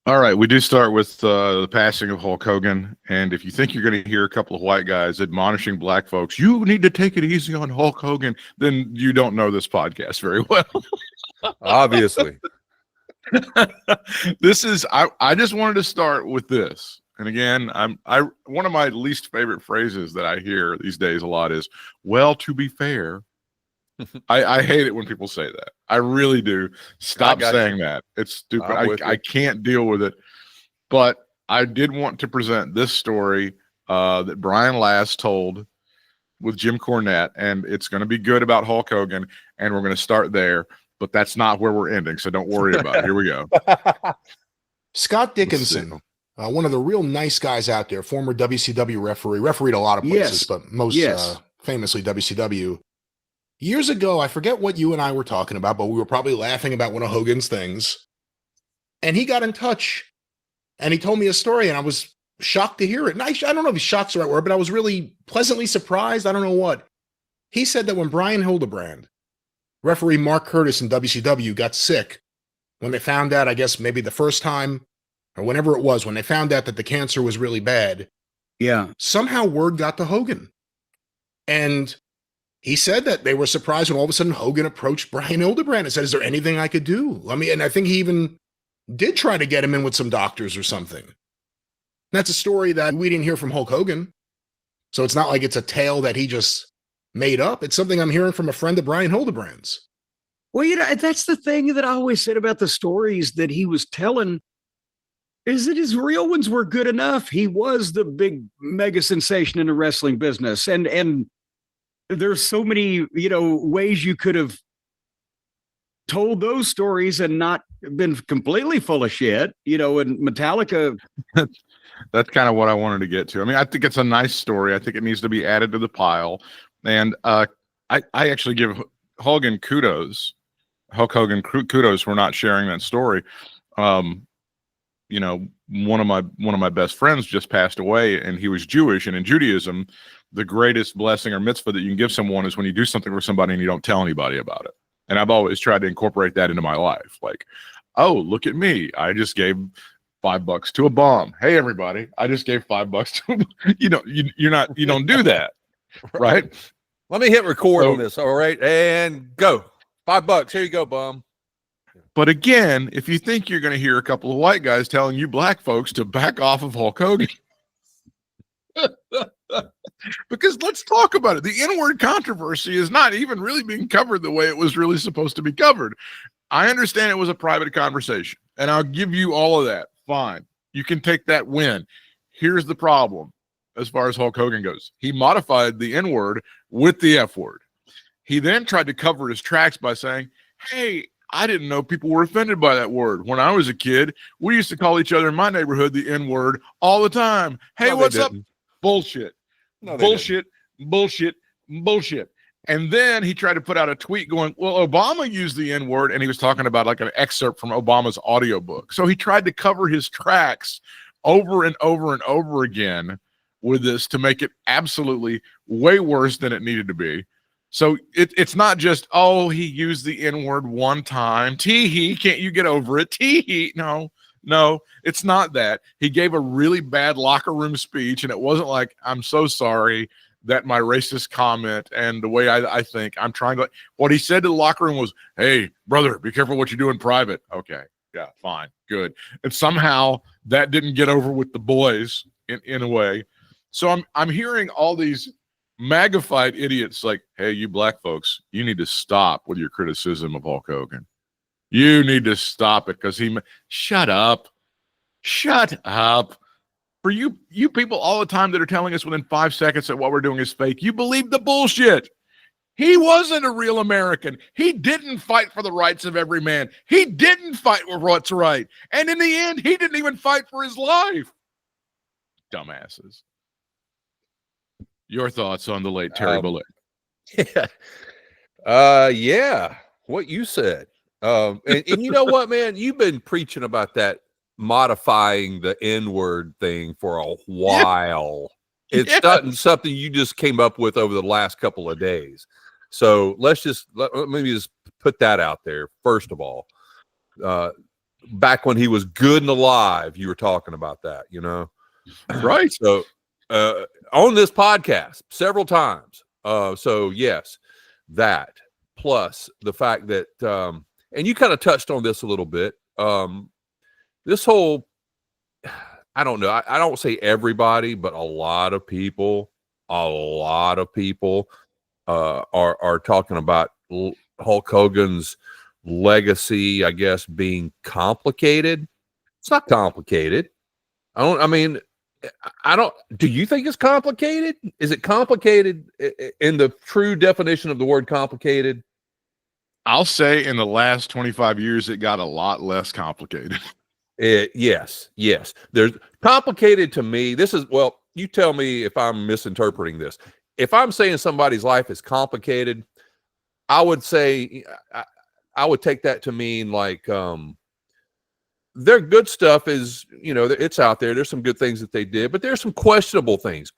All right, we do start with the passing of Hulk Hogan, and if you think you're going to hear a couple of white guys admonishing black folks, you need to take it easy on Hulk Hogan, then you don't know this podcast very well. Obviously. I just wanted to start with this. And again, one of my least favorite phrases that I hear these days a lot is, well, to be fair. I hate it when people say that. I really do. Stop saying that. It's stupid. I can't deal with it. But I did want to present this story that Brian last told with Jim Cornette, and it's going to be good about Hulk Hogan, and we're going to start there. But that's not where we're ending, so don't worry about it. Here we go. Scott Dickinson, one of the real nice guys out there, former WCW referee, refereed a lot of places, but most famously WCW. Years ago, I forget what you and I were talking about, but we were probably laughing about one of Hogan's things. And he got in touch, and he told me a story, and I was shocked to hear it. And I don't know if shock's the right word, but I was really pleasantly surprised. I don't know what. He said that when Brian Hildebrand, referee Mark Curtis in WCW, got sick, when they found out, I guess maybe the first time, or whenever it was, when they found out that the cancer was really bad, somehow word got to Hogan. And he said that they were surprised when all of a sudden Hogan approached Brian Hildebrand and said, is there anything I could do? And I think he even did try to get him in with some doctors or something. That's a story that we didn't hear from Hulk Hogan. So it's not like it's a tale that he just made up. It's something I'm hearing from a friend of Brian Hildebrand's. Well, that's the thing that I always said about the stories that he was telling, is that his real ones were good enough. He was the big mega sensation in the wrestling business. And there's so many, ways you could have told those stories and not been completely full of shit, and Metallica. That's kind of what I wanted to get to. I mean, I think it's a nice story. I think it needs to be added to the pile. And I actually give Hulk Hogan kudos for not sharing that story. One of my best friends just passed away, and he was Jewish, and in Judaism, the greatest blessing or mitzvah that you can give someone is when you do something for somebody and you don't tell anybody about it. And I've always tried to incorporate that into my life. Like, oh, look at me. I just gave $5 to a bum. Hey, everybody. I just gave $5 to, you don't do that. Right. Let me hit record on this. All right. And go. $5. Here you go, bum. But again, if you think you're going to hear a couple of white guys telling you black folks to back off of Hulk Hogan, because let's talk about it. The N-word controversy is not even really being covered the way it was really supposed to be covered. I understand it was a private conversation, and I'll give you all of that. Fine. You can take that win. Here's the problem as far as Hulk Hogan goes. He modified the N-word with the F-word. He then tried to cover his tracks by saying, hey, I didn't know people were offended by that word. When I was a kid, we used to call each other in my neighborhood the N-word all the time. Hey, what's up? Bullshit. No, bullshit. And then he tried to put out a tweet going, well, Obama used the N-word, and he was talking about like an excerpt from Obama's audiobook. So he tried to cover his tracks over and over and over again with this to make it absolutely way worse than it needed to be. So it's not just, oh, he used the N-word one time. Tee-hee, can't you get over it? Tee-hee. No, it's not that. He gave a really bad locker room speech, and it wasn't like, I'm so sorry that my racist comment and the way I think, I'm trying to, what he said to the locker room was, hey, brother, be careful what you do in private. Okay, yeah, fine, good. And somehow that didn't get over with the boys in a way. So I'm hearing all these magnified idiots like, hey, you black folks, you need to stop with your criticism of Hulk Hogan. You need to stop it because shut up. For you people all the time that are telling us within 5 seconds that what we're doing is fake, you believe the bullshit. He wasn't a real American. He didn't fight for the rights of every man. He didn't fight for what's right. And in the end, he didn't even fight for his life. Dumbasses. Your thoughts on the late Terry Bullock? Yeah, what you said. And you know what, man? You've been preaching about that modifying the N-word thing for a while. Yeah. It's not something you just came up with over the last couple of days. So let me just put that out there, first of all. back when he was good and alive, you were talking about that, you know? Right. So on this podcast several times. So yes, that plus the fact that, and you kind of touched on this a little bit. This whole, I don't know. I don't say everybody, but a lot of people are talking about Hulk Hogan's legacy, I guess, being complicated. It's not complicated. Do you think it's complicated? Is it complicated in the true definition of the word complicated? I'll say in the last 25 years, it got a lot less complicated. Yes. There's complicated to me. Well, you tell me if I'm misinterpreting this. If I'm saying somebody's life is complicated, I would say I would take that to mean like their good stuff is, it's out there. There's some good things that they did, but there's some questionable things.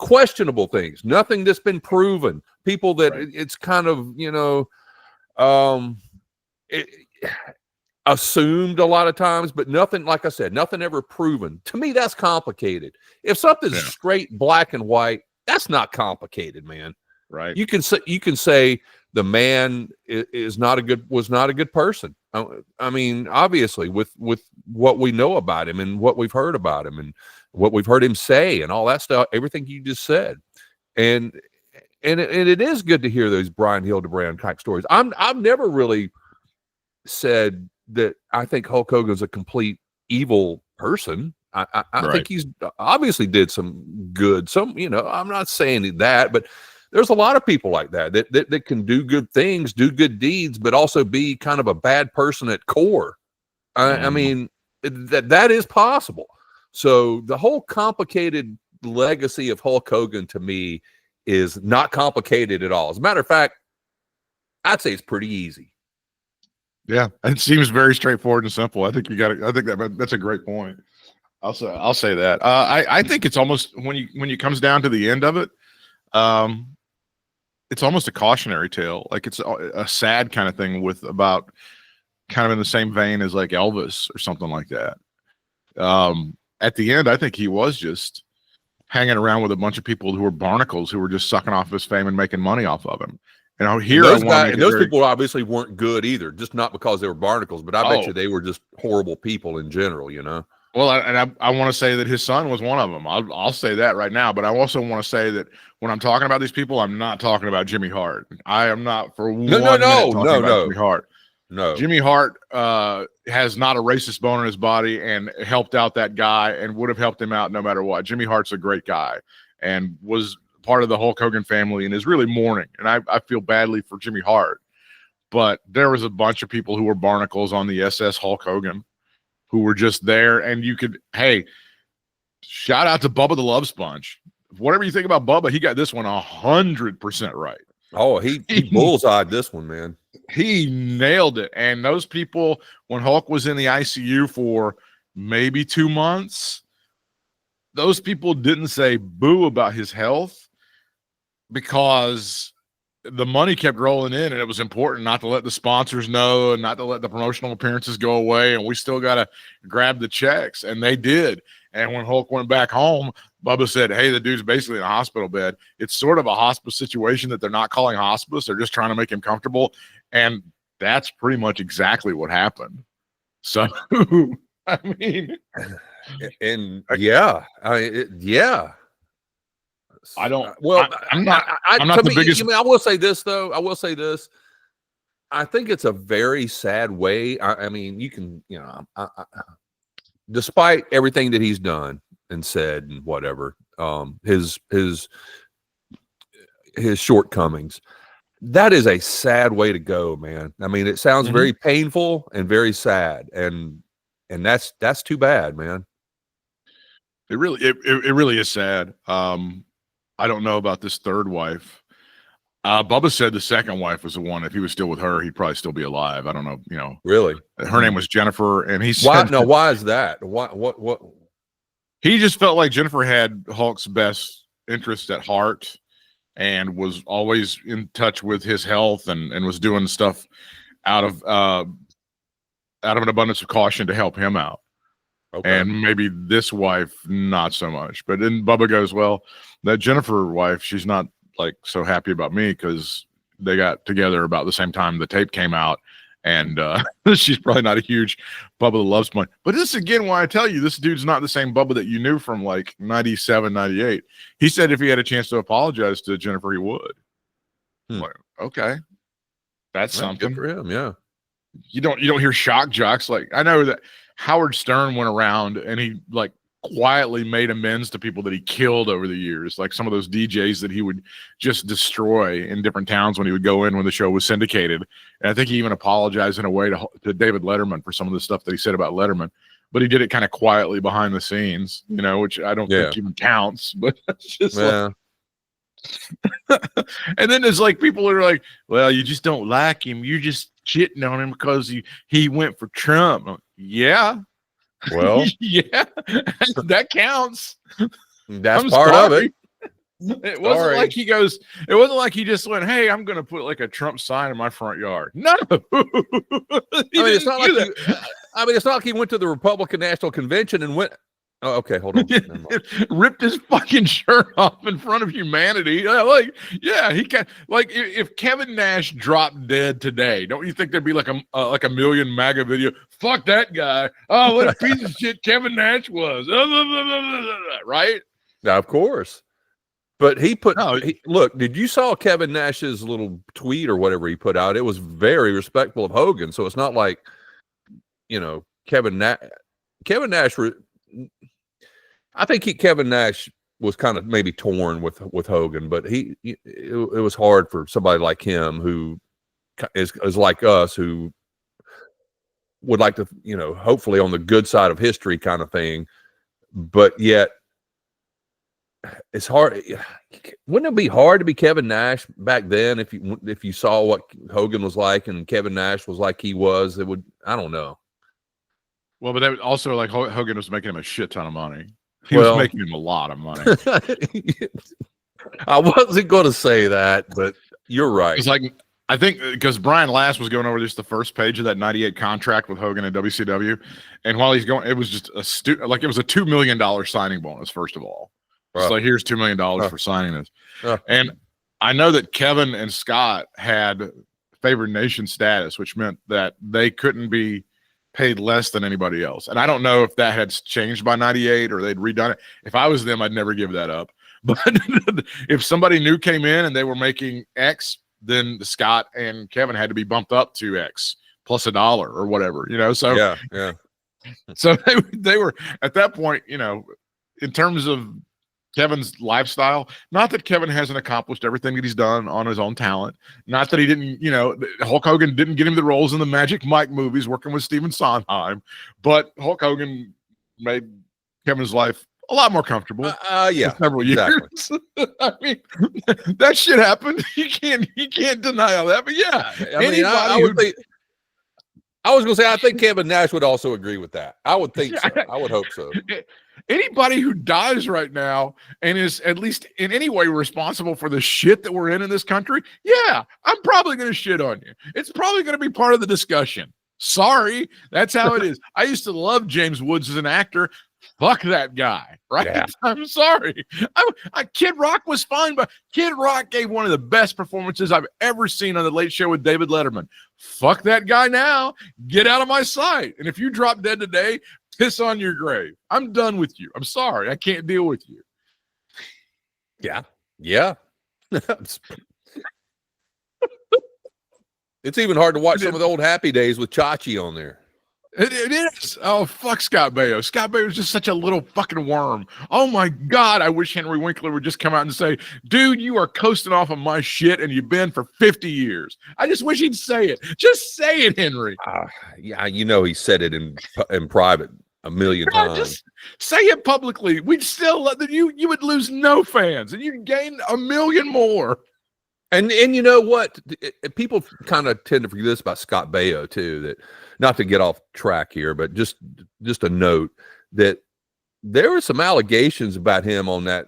Nothing that's been proven. People that it's kind of, assumed a lot of times, but nothing, like I said, nothing ever proven. To me, that's complicated. If something's straight black and white, that's not complicated, man. Right. You can say the man was not a good person. I mean, obviously, with what we know about him and what we've heard about him and what we've heard him say and all that stuff, everything you just said, and it is good to hear those Brian Hildebrand type stories. I've never really said that I think Hulk Hogan's a complete evil person. I think he's obviously did some good. I'm not saying that, but there's a lot of people like that can do good things, do good deeds, but also be kind of a bad person at core. I mean, that is possible. So the whole complicated legacy of Hulk Hogan to me is not complicated at all. As a matter of fact, I'd say it's pretty easy. Yeah, it seems very straightforward and simple. I think that's a great point. I'll say that. I think it's almost when it comes down to the end of it, it's almost a cautionary tale. Like it's a sad kind of thing about kind of in the same vein as like Elvis or something like that. At the end, I think he was just hanging around with a bunch of people who were barnacles who were just sucking off his fame and making money off of him. Those people obviously weren't good either, just not because they were barnacles, but I bet you they were just horrible people in general, Well, I want to say that his son was one of them. I'll say that right now, but I also want to say that when I'm talking about these people, I'm not talking about Jimmy Hart. I am not for one minute talking about Jimmy Hart. No, Jimmy Hart has not a racist bone in his body and helped out that guy and would have helped him out no matter what. Jimmy Hart's a great guy and was part of the Hulk Hogan family and is really mourning. And I feel badly for Jimmy Hart, but there was a bunch of people who were barnacles on the SS Hulk Hogan who were just there. And shout out to Bubba the Love Sponge. Whatever you think about Bubba, he got this one 100% right. Oh, he bullseyed this one, man. He nailed it. And those people, when Hulk was in the ICU for maybe 2 months, those people didn't say boo about his health because the money kept rolling in and it was important not to let the sponsors know and not to let the promotional appearances go away. And we still got to grab the checks. And they did. And when Hulk went back home, Bubba said, hey, the dude's basically in a hospital bed. It's sort of a hospice situation that they're not calling hospice. They're just trying to make him comfortable. And that's pretty much exactly what happened. So, I mean, and yeah. I don't. Well, I'm not the biggest. I will say this though. I think it's a very sad way. I mean, you can, despite everything that he's done and said and whatever, his shortcomings, that is a sad way to go, man. I mean, it sounds very painful and very sad, and that's too bad, man. It really is sad. I don't know about this third wife. Bubba said the second wife was the one. If he was still with her, he'd probably still be alive. I don't know. Really? Her name was Jennifer, and he said, why is that? What? He just felt like Jennifer had Hulk's best interest at heart and was always in touch with his health and was doing stuff out of out of an abundance of caution to help him out. Okay. And maybe this wife, not so much. But then Bubba goes, well, that Jennifer wife, she's not like so happy about me because they got together about the same time the tape came out. And she's probably not a huge Bubba that loves money. But this again, why I tell you, this dude's not the same Bubba that you knew from like 97, 98. He said if he had a chance to apologize to Jennifer, he would. Like, okay. That's something. Good for him, yeah. You don't hear shock jocks. Like, I know that Howard Stern went around and he like quietly made amends to people that he killed over the years, like some of those DJs that he would just destroy in different towns when he would go in when the show was syndicated. And I think he even apologized in a way to David Letterman for some of the stuff that he said about Letterman, but he did it kind of quietly behind the scenes, you know, which I don't think even counts, but it's just like, and then there's like people are like, well, you just don't like him. You're just shitting on him because he went for Trump. Yeah. Well, yeah, that counts. That's I'm part sorry. of it. It wasn't like he goes, it wasn't like he just went, hey, I'm going to put like a Trump sign in my front yard. No. It's not like he went to the Republican National Convention and went, oh, okay, hold on. Ripped his fucking shirt off in front of humanity. Like, yeah, he can. Like, if Kevin Nash dropped dead today, don't you think there'd be like a million MAGA video? Fuck that guy. Oh, what a piece of shit Kevin Nash was. Right? Now, of course. But he put look, did you saw Kevin Nash's little tweet or whatever he put out? It was very respectful of Hogan. So it's not like, you know, Kevin Nash. I think Kevin Nash was kind of maybe torn with Hogan, but it was hard for somebody like him who is like us, who would like to, you know, hopefully on the good side of history kind of thing, but yet it's hard. Wouldn't it be hard to be Kevin Nash back then if you saw what Hogan was like and Kevin Nash was like he was? It would, I don't know. Well, but that was also like Hogan was making him a shit ton of money. He was making him a lot of money. I wasn't going to say that, but you're right. It's like, I think because Brian Last was going over just the first page of that 98 contract with Hogan and WCW. And while he's going, it was just it was a $2 million signing bonus, first of all. It's like, here's $2 million for signing this. And I know that Kevin and Scott had favored nation status, which meant that they couldn't be paid less than anybody else. And I don't know if that had changed by 98 or they'd redone it. If I was them, I'd never give that up. But if somebody new came in and they were making X, then Scott and Kevin had to be bumped up to X plus $1 or whatever, you know? So yeah. So they were at that point, you know, in terms of Kevin's lifestyle, not that Kevin hasn't accomplished everything that he's done on his own talent, not that he didn't, you know, Hulk Hogan didn't get him the roles in the Magic Mike movies working with Stephen Sondheim, but Hulk Hogan made Kevin's life a lot more comfortable. Yeah, for several years. Exactly. I mean, that shit happened. You can't deny all that. But yeah, I was going to say, I think Kevin Nash would also agree with that. I would think so. I would hope so. Anybody who dies right now and is at least in any way responsible for the shit that we're in this country, yeah, I'm probably going to shit on you. It's probably going to be part of the discussion. Sorry, that's how it is. I used to love James Woods as an actor. Fuck that guy, right? Yeah. I'm sorry. Kid Rock was fine, but Kid Rock gave one of the best performances I've ever seen on The Late Show with David Letterman. Fuck that guy now. Get out of my sight. And if you drop dead today, piss on your grave. I'm done with you. I'm sorry. I can't deal with you. Yeah. It's even hard to watch some of the old Happy Days with Chachi on there. It is. Oh, fuck Scott Baio. Scott Baio is just such a little fucking worm. Oh, my God. I wish Henry Winkler would just come out and say, dude, you are coasting off of my shit and you've been for 50 years. I just wish he'd say it. Just say it, Henry. Yeah, you know he said it in private a million times. Just say it publicly. We'd still you would lose no fans and you'd gain 1 million more. And you know what? People kind of tend to forget this about Scott Baio too, that not to get off track here, but just a note that there were some allegations about him on that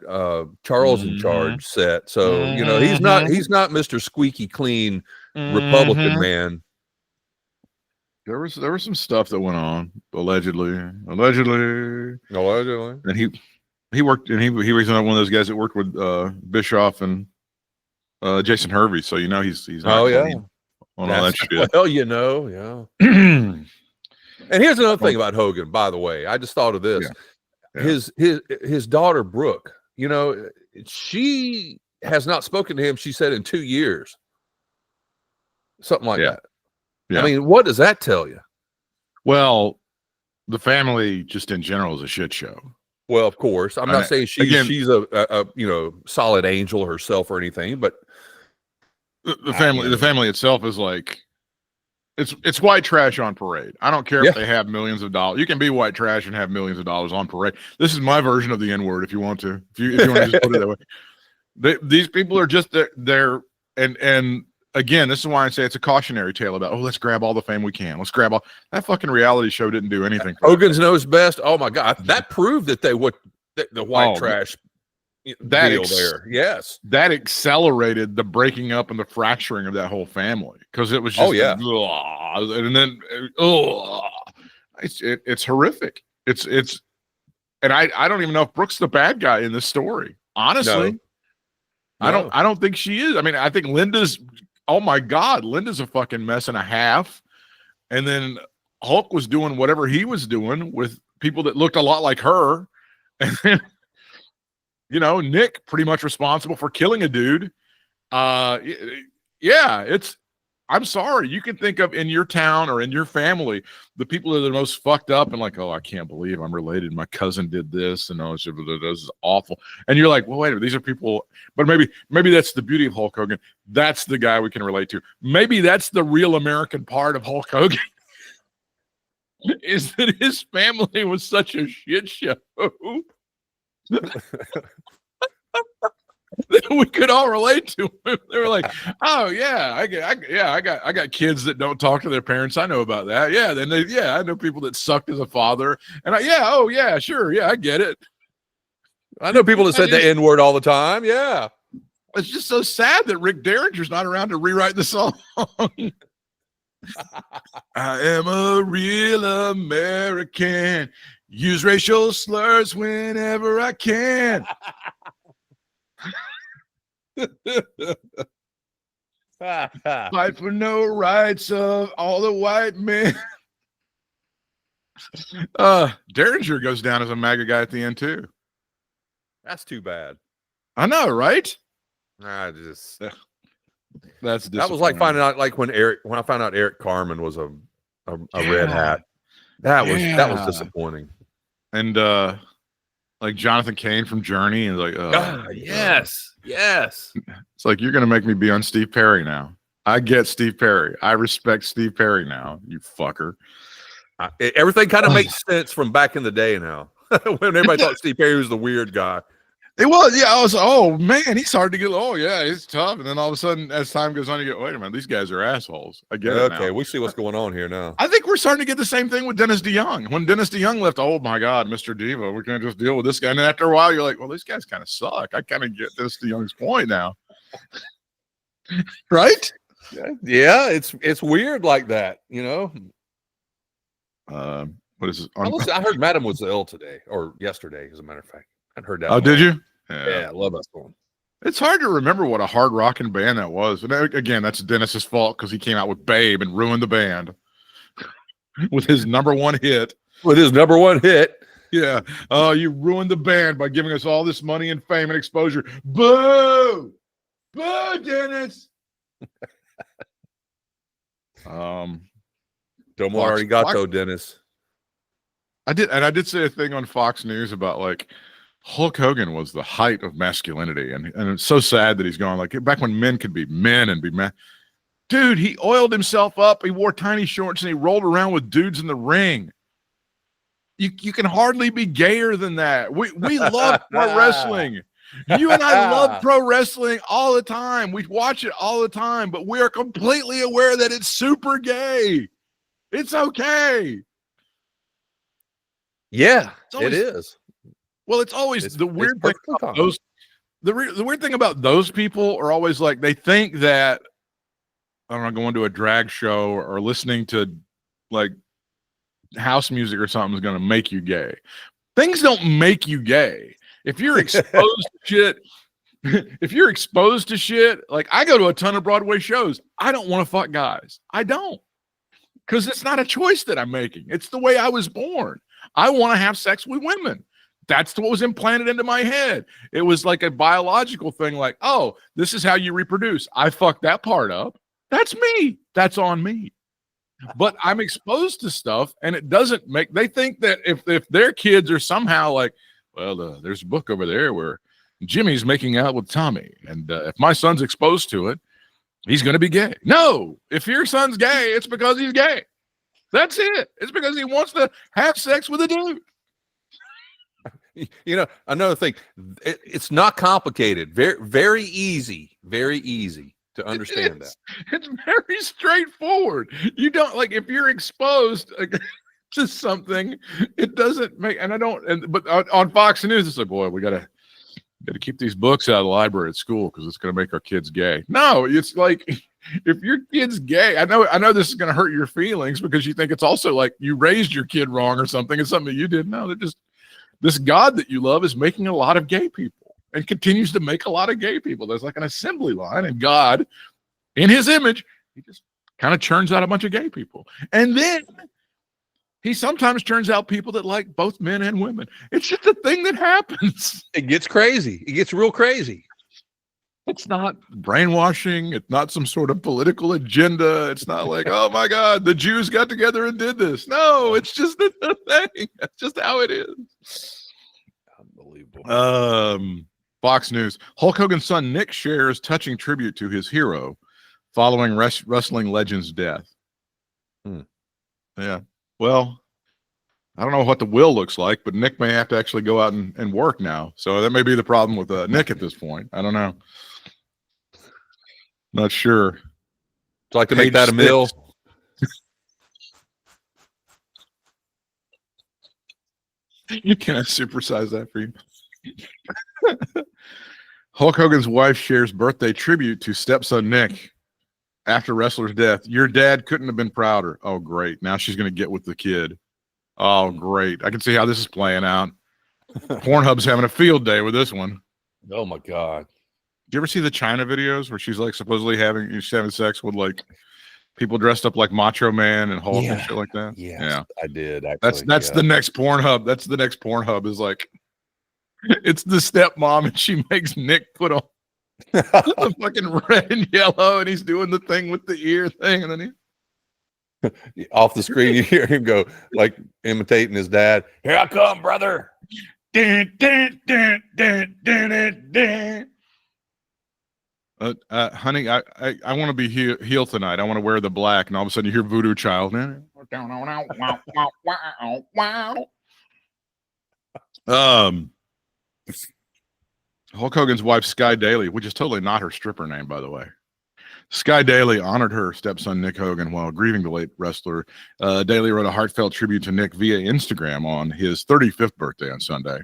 Charles in Charge set. So, you know, he's not Mr. Squeaky clean Republican man. There was some stuff that went on allegedly, Allegedly. and he worked, and he was one of those guys that worked with Bischoff and Jason Hervey. So he's not clean on all that shit. Well, yeah. And here's another thing about Hogan, by the way. I just thought of this. Yeah. His daughter Brooke, she has not spoken to him, she said, in 2 years. Something like that. Yeah. I mean, what does that tell you? Well, the family just in general is a shit show. Well, of course. I'm not saying she's a solid angel herself or anything, but the family itself is like it's white trash on parade. I don't care if they have millions of dollars. You can be white trash and have millions of dollars on parade. This is my version of the N-word if you want to. If you want to just put it that way. These people are just they're and again, this is why I say it's a cautionary tale about, let's grab all the fame we can. Let's grab all that fucking reality show didn't do anything. Hogan's knows best. Oh my God. That proved that the white trash deal there. Yes. That accelerated the breaking up and the fracturing of that whole family. Because it was just and then it's horrific. It's and I don't even know if Brooke's the bad guy in this story. Honestly. No. I don't think she is. I mean, I think Linda's oh my God, Linda's a fucking mess and a half. And then Hulk was doing whatever he was doing with people that looked a lot like her. And then, Nick pretty much responsible for killing a dude. I'm sorry. You can think of in your town or in your family, the people that are the most fucked up and like, oh, I can't believe I'm related. My cousin did this and this is awful. And you're like, well, wait a minute, these are people, but maybe that's the beauty of Hulk Hogan. That's the guy we can relate to. Maybe that's the real American part of Hulk Hogan is that his family was such a shit show. That we could all relate to him. They were like, "Oh yeah, I got kids that don't talk to their parents. I know about that. Yeah, then I know people that sucked as a father, and sure, I get it. I know people that said the N-word all the time. Yeah, it's just so sad that Rick Derringer's not around to rewrite the song. I am a real American. Use racial slurs whenever I can." Fight for no rights of all the white men. Derringer goes down as a MAGA guy at the end too. That's too bad. I know, right? That was like finding out, like when I found out Eric Carmen was a red hat. That was disappointing. And like Jonathan Cain from Journey, and like, yes. It's like, you're gonna make me be on Steve Perry now. I get Steve Perry. I respect Steve Perry now. You fucker. Everything kind of makes sense from back in the day now. When everybody thought Steve Perry was the weird guy. It was, yeah. I was, oh man, he's hard to get. Oh yeah, he's tough. And then all of a sudden, as time goes on, you go, wait a minute, these guys are assholes. I get it. Okay, we see what's going on here now. I think we're starting to get the same thing with Dennis DeYoung. When Dennis DeYoung left, oh my God, Mr. Diva, we can't just deal with this guy. And then after a while, you're like, well, these guys kind of suck. I kind of get Dennis DeYoung's point now, right? Yeah, it's weird like that, What is it? I heard Madam was ill today or yesterday, as a matter of fact. I heard that. Oh, did you? Yeah, I love that song. It's hard to remember what a hard rocking band that was. And again, that's Dennis's fault because he came out with Babe and ruined the band with his number one hit. Yeah. Oh, you ruined the band by giving us all this money and fame and exposure. Boo! Boo, Dennis! Domo arigato, Dennis. I did say a thing on Fox News about like Hulk Hogan was the height of masculinity, and it's so sad that he's gone. Like back when men could be men and be men. Dude, he oiled himself up. He wore tiny shorts and he rolled around with dudes in the ring. You can hardly be gayer than that. We love pro wrestling. You and I love pro wrestling all the time. We watch it all the time, but we are completely aware that it's super gay. It's okay. Yeah, it is. Well, it's always the weird thing about those. The weird thing about those people are always like they think that I don't know, going to a drag show or listening to like house music or something is going to make you gay. Things don't make you gay. If you're exposed to shit, if you're exposed to shit, like I go to a ton of Broadway shows. I don't want to fuck guys. I don't. Because it's not a choice that I'm making. It's the way I was born. I want to have sex with women. That's what was implanted into my head. It was like a biological thing, like, oh, this is how you reproduce. I fucked that part up. That's me. That's on me. But I'm exposed to stuff, and it doesn't make, they think that if their kids are somehow like, well, there's a book over there where Jimmy's making out with Tommy, and if my son's exposed to it, he's going to be gay. No, if your son's gay, it's because he's gay. That's it. It's because he wants to have sex with a dude. You know, another thing, it's not complicated. Very, very easy to understand that. It's very straightforward. You don't, like, if you're exposed to something, it doesn't make, and I don't, but on Fox News, it's like, boy, we got to keep these books out of the library at school because it's going to make our kids gay. No, it's like, if your kid's gay, I know this is going to hurt your feelings because you think it's also like you raised your kid wrong or something. It's something that you didn't know. They're just, this God that you love is making a lot of gay people and continues to make a lot of gay people. There's like an assembly line, and God, in his image, he just kind of churns out a bunch of gay people. And then he sometimes turns out people that like both men and women. It's just a thing that happens. It gets crazy. It gets real crazy. It's not brainwashing. It's not some sort of political agenda. It's not like, oh my God, the Jews got together and did this. No, it's just a thing. That's just how it is. Unbelievable. Fox News. Hulk Hogan's son Nick shares touching tribute to his hero following wrestling legend's death. Yeah. Well, I don't know what the will looks like, but Nick may have to actually go out and work now. So that may be the problem with Nick at this point. I don't know. Not sure. Would you like to make that a meal? You can't supersize that for you. Hulk Hogan's wife shares birthday tribute to stepson Nick after wrestler's death. Your dad couldn't have been prouder. Oh, great. Now she's going to get with the kid. Oh, great. I can see how this is playing out. Pornhub's having a field day with this one. Oh, my God. Do you ever see the China videos where she's like supposedly having sex with like people dressed up like Macho Man and Hulk and shit like that? Yeah, I did. Actually, that's the next Pornhub. That's the next Pornhub is like, it's the stepmom and she makes Nick put on the fucking red and yellow and he's doing the thing with the ear thing and then off the screen you hear him go like imitating his dad. Here I come, brother. Dun, dun, dun, dun, dun, dun, dun. Honey, I want to be heel tonight. I want to wear the black, and all of a sudden you hear Voodoo Child. Hulk Hogan's wife, Sky Daly, which is totally not her stripper name, by the way. Sky Daly honored her stepson Nick Hogan while grieving the late wrestler. Daly wrote a heartfelt tribute to Nick via Instagram on his 35th birthday on Sunday,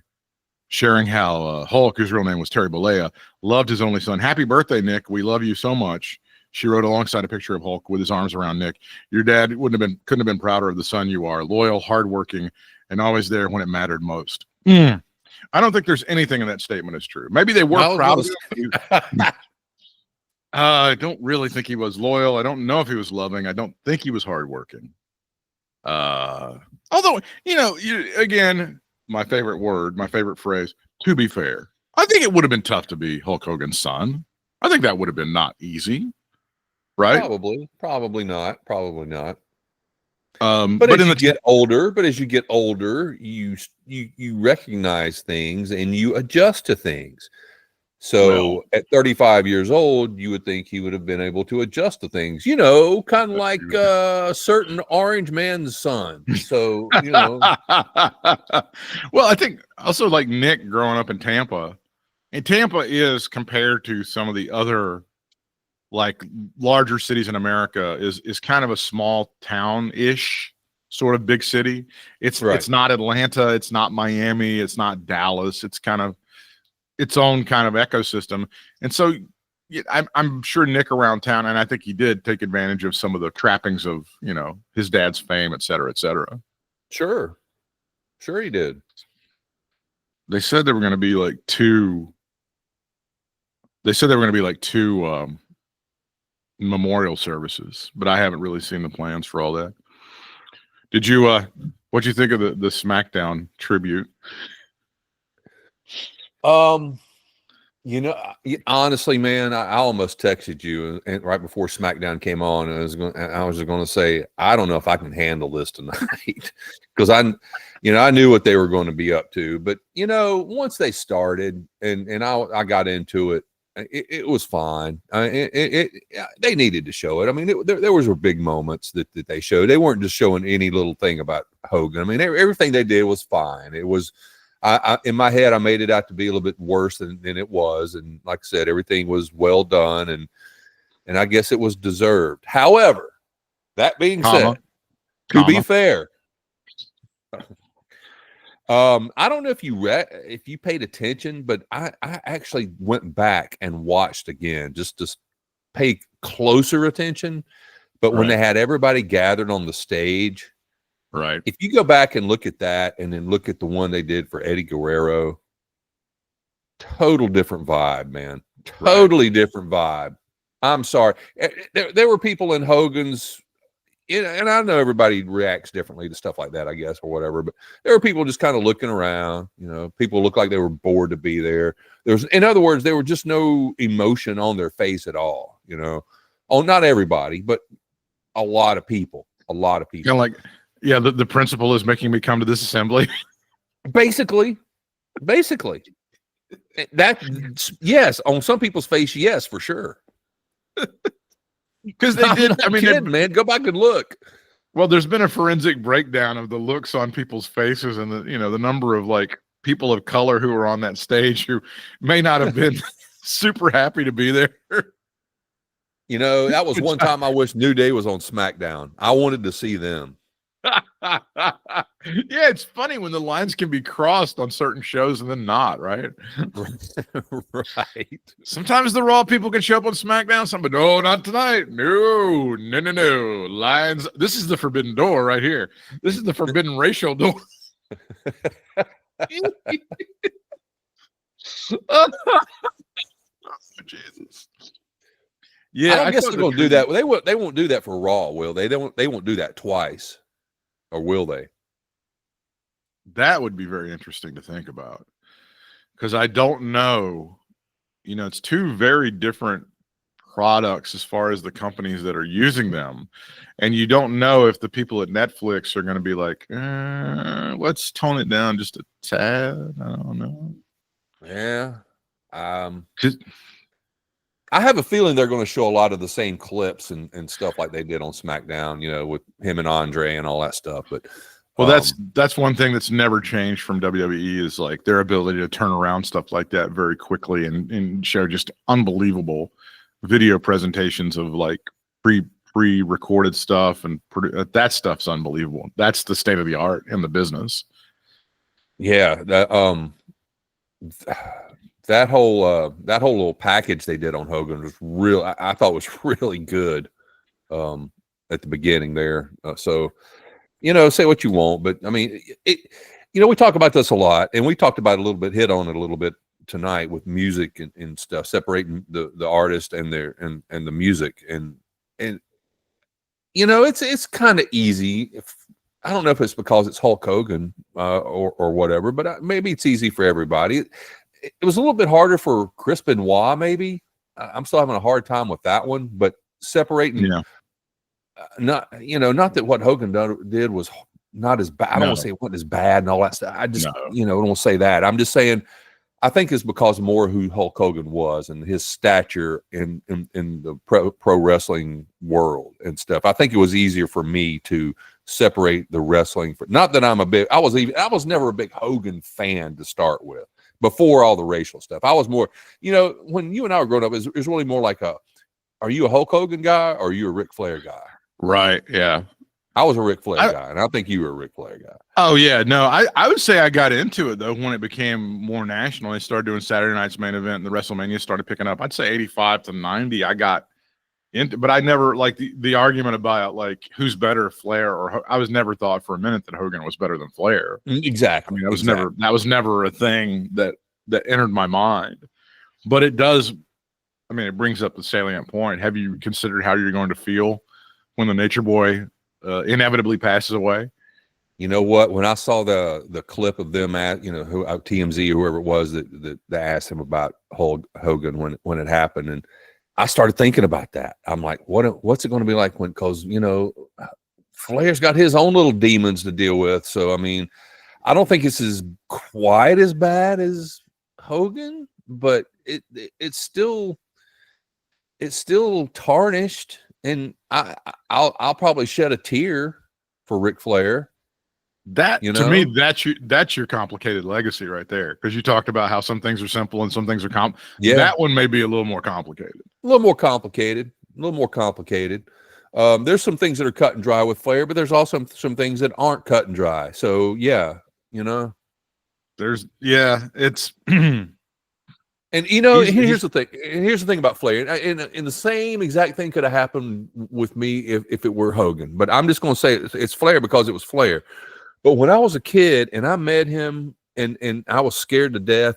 sharing how Hulk, whose real name was Terry Bollea, loved his only son. Happy birthday, Nick. We love you so much. She wrote alongside a picture of Hulk with his arms around Nick. Your dad couldn't have been prouder of the son you are. Loyal, hardworking, and always there when it mattered most. I don't think there's anything in that statement that's true. Maybe they were proud of him. I don't really think he was loyal. I don't know if he was loving. I don't think he was hardworking. Although, again, my favorite word, my favorite phrase, to be fair. I think it would have been tough to be Hulk Hogan's son. I think that would have been not easy. Right? Probably not. But as you get older, you recognize things and you adjust to things. So at 35 years old, you would think he would have been able to adjust to things, kind of like a certain orange man's son. So, Well, I think also like Nick growing up in Tampa, and Tampa is compared to some of the other like larger cities in America is kind of a small town-ish sort of big city. It's not Atlanta, it's not Miami, it's not Dallas. It's kind of its own kind of ecosystem. And so yeah, I'm sure Nick around town, and I think he did take advantage of some of the trappings of, you know, his dad's fame, et cetera, et cetera. Sure he did. They said there were going to be like two. They said there were going to be like two memorial services, but I haven't really seen the plans for all that. Did you? What'd you think of the SmackDown tribute? You know, honestly, man, I almost texted you and right before SmackDown came on, and I was just going to say, I don't know if I can handle this tonight because I knew what they were going to be up to. But you know, once they started and I got into it, it was fine. They needed to show it. I mean, there was big moments that they showed. They weren't just showing any little thing about Hogan. I mean, everything they did was fine. It was. In my head, I made it out to be a little bit worse than it was, and like I said, everything was well done, and I guess it was deserved. However, that being said, to be fair, I don't know if you paid attention, but I actually went back and watched again just to pay closer attention. But when they had everybody gathered on the stage. Right. If you go back and look at that and then look at the one they did for Eddie Guerrero, total different vibe, man. Totally different vibe. I'm sorry. There were people in Hogan's, and I know everybody reacts differently to stuff like that, I guess, or whatever, but there were people just kind of looking around. You know, people looked like they were bored to be there. In other words, there were just no emotion on their face at all, you know. Oh, not everybody, but a lot of people. Kind of like, yeah, the principal is making me come to this assembly. Basically, that yes, on some people's face, yes, for sure. Because they did. I mean, man, go back and look. Well, there's been a forensic breakdown of the looks on people's faces, and the number of like people of color who were on that stage who may not have been super happy to be there. You know, that was one time I wish New Day was on SmackDown. I wanted to see them. Yeah, it's funny when the lines can be crossed on certain shows and then not, right? Right. Sometimes the Raw people can show up on SmackDown, but no, not tonight. No. Lines. This is the forbidden door right here. This is the forbidden racial door. Oh, Jesus. Yeah, I guess they're going to do that. They won't do that for Raw, will they? They won't do that twice. Or will they? That would be very interesting to think about. Because I don't know. You know, it's two very different products as far as the companies that are using them. And you don't know if the people at Netflix are going to be like, let's tone it down just a tad. I don't know. Yeah. I have a feeling they're going to show a lot of the same clips and stuff like they did on SmackDown, you know, with him and Andre and all that stuff. But well, that's one thing that's never changed from WWE is like their ability to turn around stuff like that very quickly and show just unbelievable video presentations of like pre-recorded stuff, and that stuff's unbelievable. That's the state of the art in the business. Yeah, that whole little package they did on Hogan was real. I thought was really good at the beginning there. So, you know, say what you want, but I mean, we talk about this a lot, and we talked about it a little bit, hit on it a little bit tonight with music and stuff, separating the artist and the music, and you know, it's kind of easy. I don't know if it's because it's Hulk Hogan or whatever, but maybe it's easy for everybody. It was a little bit harder for Chris Benoit, maybe. I'm still having a hard time with that one, but separating, not that what Hogan did was not as bad. I don't want to say it wasn't as bad and all that stuff. I just, I don't want to say that. I'm just saying, I think it's because more who Hulk Hogan was and his stature in the pro wrestling world and stuff. I think it was easier for me to separate the wrestling. Not that I was never a big Hogan fan to start with. Before all the racial stuff, I was more, when you and I were growing up, it was really more like are you a Hulk Hogan guy or are you a Ric Flair guy? Right. Yeah. I was a Ric Flair guy, and I think you were a Ric Flair guy. Oh yeah, no, I would say I got into it though when it became more national. They started doing Saturday Night's Main Event, and the WrestleMania started picking up. I'd say 85 to 90. I got into, but I never like the argument about like who's better, Flair or I was never thought for a minute that Hogan was better than Flair. Exactly. I mean, that was never a thing that entered my mind. But it does. I mean, it brings up the salient point. Have you considered how you're going to feel when the Nature Boy inevitably passes away? You know what? When I saw the clip of them at who TMZ or whoever it was that asked him about Hulk Hogan when it happened, and I started thinking about that. I'm like, what's it going to be like because Flair's got his own little demons to deal with. So I mean, I don't think it's quite as bad as Hogan, but it's still tarnished, and I'll probably shed a tear for Ric Flair. That to me, that's your complicated legacy right there. Because you talked about how some things are simple and some things are that one may be a little more complicated. A little more complicated. There's some things that are cut and dry with Flair, but there's also some things that aren't cut and dry. So yeah, it's and here's the thing. Here's the thing about Flair. And the same exact thing could have happened with me if it were Hogan. But I'm just going to say it's Flair because it was Flair. But when I was a kid and I met him and I was scared to death,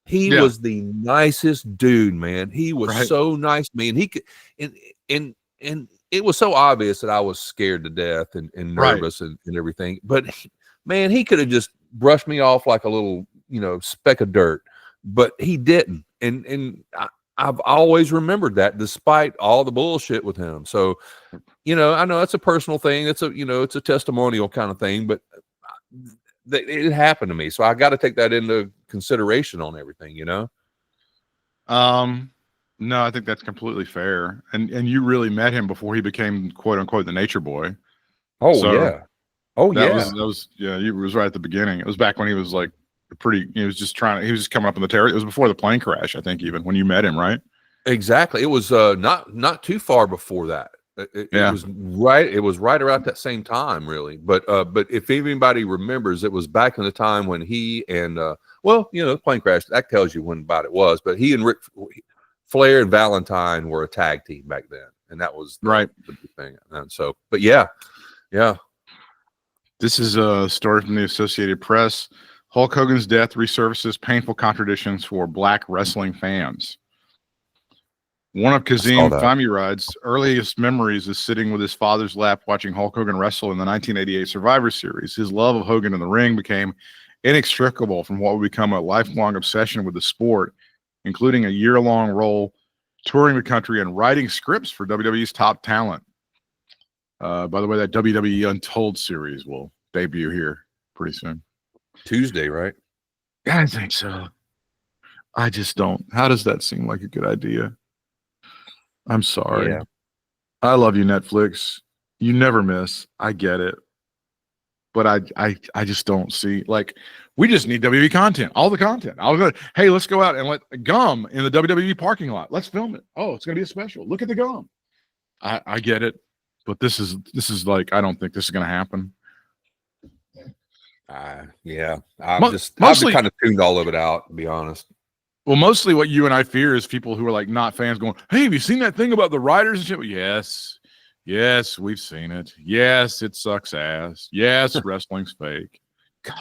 he was the nicest dude, man. He was so nice to me, and he could, and it was so obvious that I was scared to death and nervous and everything. But man, he could have just brushed me off like a little speck of dirt, but he didn't. And I've always remembered that, despite all the bullshit with him. So, I know that's a personal thing. It's it's a testimonial kind of thing, but it happened to me. So I got to take that into consideration on everything, No, I think that's completely fair. And you really met him before he became quote unquote the Nature Boy. Oh, so yeah. Oh, that was it was right at the beginning. It was back when he was like he was just coming up in the territory. It was before the plane crash, I think, even when you met him, right? Exactly. It was not too far before that. It was right around that same time, really. But if anybody remembers, it was back in the time when he and the plane crash, that tells you when about it was. But he and Flair and Valentine were a tag team back then, and that was the big thing. And so, but yeah. This is a story from the Associated Press. Hulk Hogan's death resurfaces painful contradictions for Black wrestling fans. One of Kazim Famurad's earliest memories is sitting with his father's lap watching Hulk Hogan wrestle in the 1988 Survivor Series. His love of Hogan in the ring became inextricable from what would become a lifelong obsession with the sport, including a year-long role touring the country and writing scripts for WWE's top talent. By the way, that WWE Untold series will debut here pretty soon. Tuesday, right? I think so. I just don't. How does that seem like a good idea? I'm sorry. Yeah. I love you, Netflix. You never miss. I get it. But I just don't see, like, we just need WWE content, all the content. I was going, hey, let's go out and let gum in the WWE parking lot. Let's film it. Oh, it's going to be a special. Look at the gum. I get it. But this is like, I don't think this is going to happen. I've kind of tuned all of it out, to be honest. Well, mostly what you and I fear is people who are like not fans going, hey, have you seen that thing about the writers and shit? Yes, we've seen it. Yes, it sucks ass. Yes, wrestling's fake. God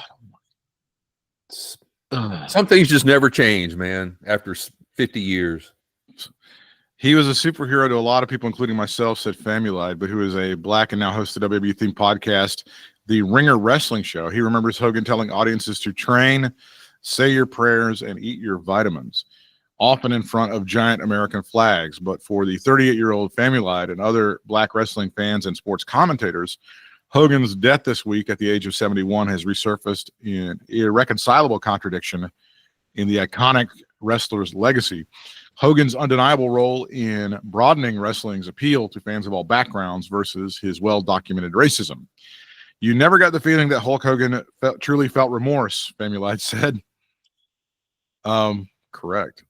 almighty. Some things just never change, man, after 50 years. He was a superhero to a lot of people, including myself, said Famulide, but who is a Black and now hosts the WWE themed podcast, The Ringer Wrestling Show. He remembers Hogan telling audiences to train, say your prayers, and eat your vitamins, often in front of giant American flags. But for the 38-year-old Famulide and other Black wrestling fans and sports commentators, Hogan's death this week at the age of 71 has resurfaced in irreconcilable contradiction in the iconic wrestler's legacy. Hogan's undeniable role in broadening wrestling's appeal to fans of all backgrounds versus his well-documented racism. You never got the feeling that Hulk Hogan truly felt remorse, Famulide said. Correct.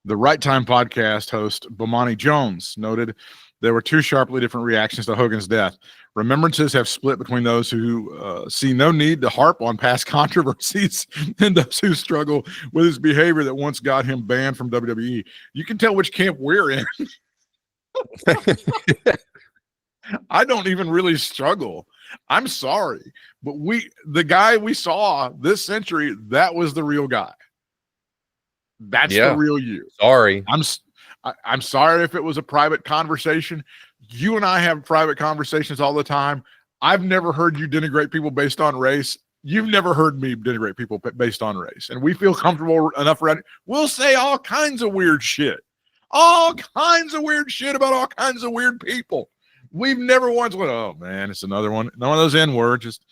The Right Time podcast host Bomani Jones noted there were two sharply different reactions to Hogan's death. Remembrances have split between those who see no need to harp on past controversies and those who struggle with his behavior that once got him banned from WWE. You can tell which camp we're in. I don't even really struggle. I'm sorry, but the guy we saw this century, that was the real guy. That's the real you. Sorry. I'm sorry if it was a private conversation. You and I have private conversations all the time. I've never heard you denigrate people based on race. You've never heard me denigrate people based on race. And we feel comfortable enough around it. We'll say all kinds of weird shit. All kinds of weird shit about all kinds of weird people. We've never once went, oh man, it's another one. None of those N-words, just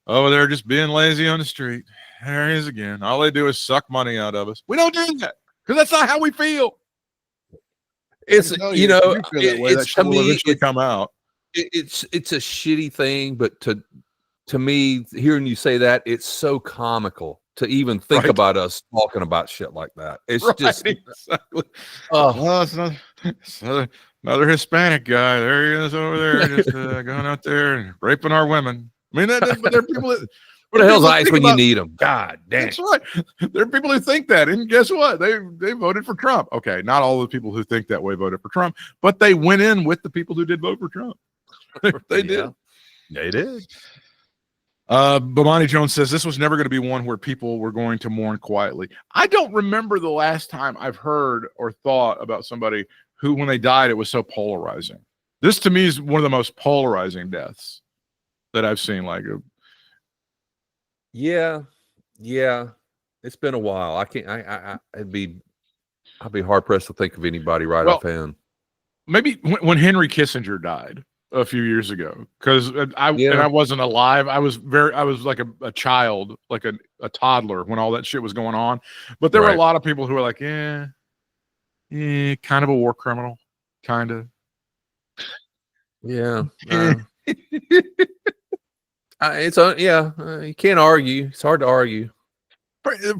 over there just being lazy on the street. There he is again. All they do is suck money out of us. We don't do that because that's not how we feel. It's it's to me eventually come out. It's a shitty thing, but to me, hearing you say that, it's so comical to even think about us talking about shit like that. It's just exactly. Well, it's another Hispanic guy. There he is over there, just going out there and raping our women. I mean, but there are people that. What the hell's ICE when you need them? God damn. That's right. There are people who think that. And guess what? They voted for Trump. Okay, not all the people who think that way voted for Trump, but they went in with the people who did vote for Trump. They did. They did. Bomani Jones says this was never going to be one where people were going to mourn quietly. I don't remember the last time I've heard or thought about somebody who, when they died, it was so polarizing. This to me is one of the most polarizing deaths that I've seen. Like, yeah, it's been a while. I'd be hard pressed to think of anybody offhand. Maybe when Henry Kissinger died a few years ago, because I wasn't alive. I was like a child, like a toddler when all that shit was going on. But there were a lot of people who were like, kind of a war criminal, kind of. Yeah. You can't argue. It's hard to argue.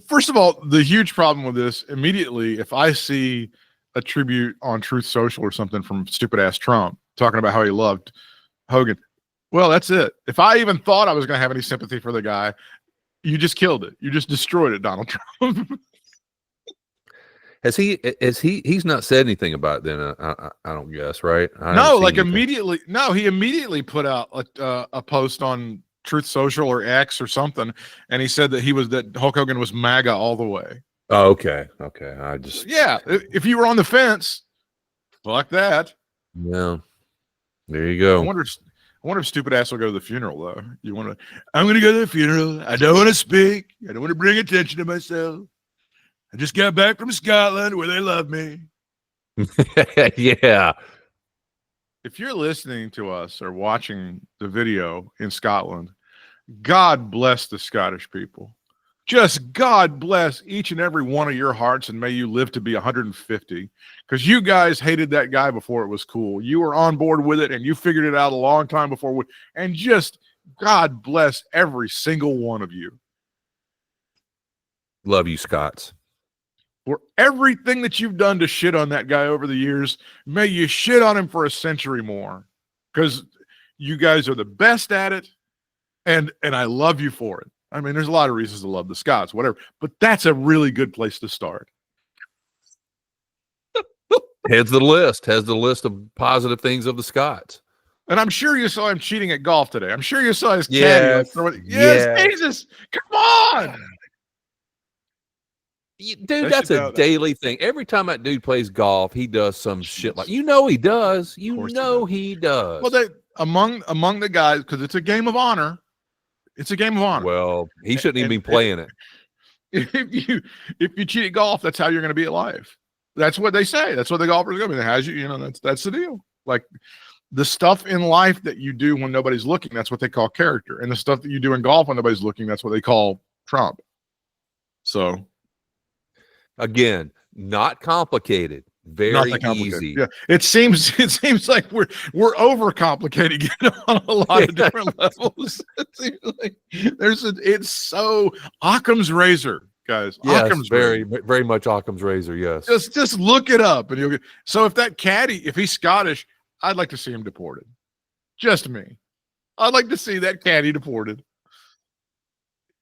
First of all, the huge problem with this immediately, if I see a tribute on Truth Social or something from stupid ass Trump talking about how he loved Hogan, well, that's it. If I even thought I was going to have any sympathy for the guy, you just killed it. You just destroyed it, Donald Trump. He's not said anything about it then, I don't guess, right? He immediately put out a post on Truth Social or X or something, and he said that Hulk Hogan was MAGA all the way. Oh, okay. If you were on the fence, fuck that. Yeah, there you go. I wonder if stupid ass will go to the funeral though. I'm going to go to the funeral. I don't want to speak. I don't want to bring attention to myself. I just got back from Scotland where they love me. Yeah. If you're listening to us or watching the video in Scotland, God bless the Scottish people. Just God bless each and every one of your hearts, and may you live to be 150, because you guys hated that guy before it was cool. You were on board with it, and you figured it out a long time before. And just God bless every single one of you. Love you, Scots. For everything that you've done to shit on that guy over the years, may you shit on him for a century more, because you guys are the best at it, and I love you for it. I mean, there's a lot of reasons to love the Scots, whatever, but that's a really good place to start. Has the list of positive things of the Scots. And I'm sure you saw him cheating at golf today. I'm sure you saw his caddy. Yes, Jesus, come on. Dude, that's a daily thing. Every time that dude plays golf, he does some shit like, he does. He does. Well, among the guys, because it's a game of honor. It's a game of honor. Well, he shouldn't even be playing it. If you cheat at golf, that's how you're going to be at life. That's what they say. That's what the golfers are going to be. That's the deal. Like the stuff in life that you do when nobody's looking, that's what they call character. And the stuff that you do in golf when nobody's looking, that's what they call Trump. So, again, not complicated. Very easy. Yeah, it seems like we're overcomplicating it on a lot of different levels. It seems like it's so Occam's razor. guys. Yes, Occam's very, razor. very much Occam's razor. Yes. Just look it up, and you'll get. So if that caddy, if he's Scottish, I'd like to see him deported. Just me. I'd like to see that caddy deported.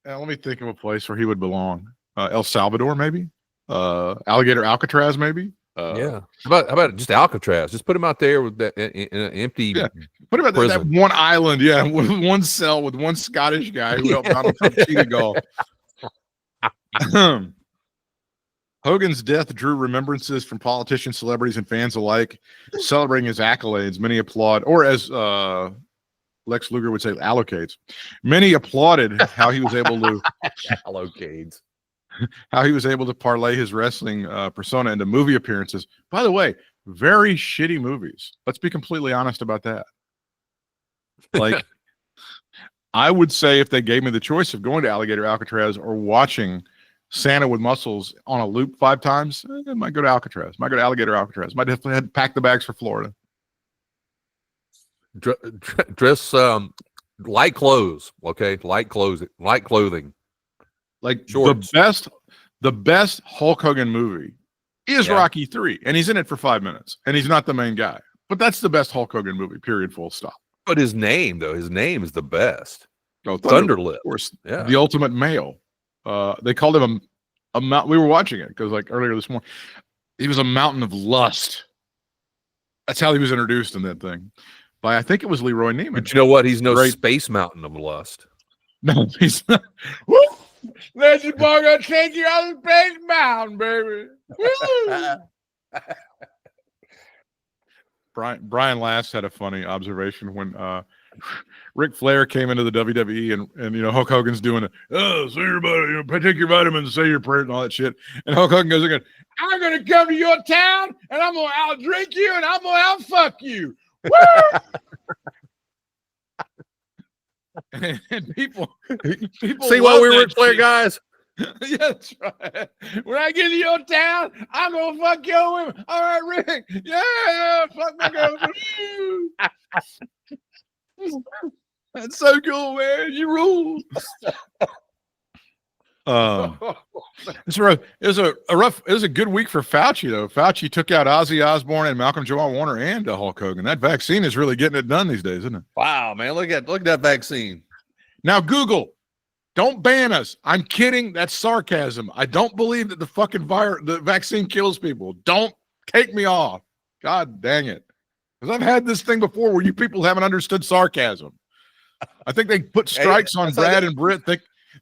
Let me think of a place where he would belong. El Salvador, maybe. Alligator Alcatraz, maybe. Yeah. How about just Alcatraz? Just put him out there with that in an empty. Yeah. Put him at that one island. Yeah, with one cell with one Scottish guy who helped Donald Trump cheat a golf. Hogan's death drew remembrances from politicians, celebrities, and fans alike, celebrating his accolades. Many applaud, or as Lex Luger would say, allocates. Many applauded how he was able to allocates. How he was able to parlay his wrestling persona into movie appearances. By the way, very shitty movies. Let's be completely honest about that. Like, I would say if they gave me the choice of going to Alligator Alcatraz or watching Santa with Muscles on a loop 5 times, I might go to Alcatraz. Might go to Alligator Alcatraz. Might definitely have to pack the bags for Florida. Dress light clothes, okay? Light clothing. Like shorts. the best Hulk Hogan movie is Rocky 3, and he's in it for 5 minutes, and he's not the main guy. But that's the best Hulk Hogan movie, period, full stop. But his name is the best. Oh, Thunderlip. Of course, yeah. The ultimate male. They called him a mountain. We were watching it because like earlier this morning, he was a mountain of lust. That's how he was introduced in that thing. By I think it was Leroy Neiman. But you know what? He's no space mountain of lust. No, he's not. Woo! Legend Boy gonna take you out of space mountain, baby. Brian Last had a funny observation when Ric Flair came into the WWE and you know Hulk Hogan's doing say your body, take your vitamins, say your prayer and all that shit. And Hulk Hogan goes again, I'm gonna come to your town and I'm gonna out drink you and I'm gonna out fuck you. Woo! and people see why we were Ric Flair guys. Yeah, that's right. When I get to your town, I'm gonna fuck your women. All right, Rick. Yeah, fuck my girlfriend. That's so cool, man. You rule. It was a good week for Fauci though. Fauci took out Ozzy Osbourne and Malcolm Jamal Warner and Hulk Hogan. That vaccine is really getting it done these days, isn't it? Wow, man! Look at that vaccine. Now Google, don't ban us. I'm kidding. That's sarcasm. I don't believe that the vaccine kills people. Don't take me off. God dang it. Because I've had this thing before where you people haven't understood sarcasm. I think they put strikes on Brad and Britt.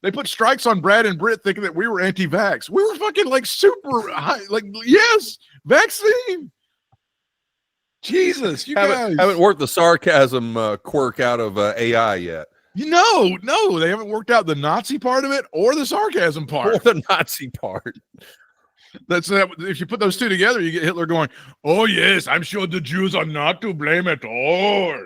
They put strikes on Brad and Britt thinking that we were anti-vax. We were fucking like super high. Like, yes, vaccine. Jesus, you guys haven't worked the sarcasm quirk out of AI yet. No, they haven't worked out the Nazi part of it or the sarcasm part. Or the Nazi part. If you put those two together, you get Hitler going, oh, yes, I'm sure the Jews are not to blame at all.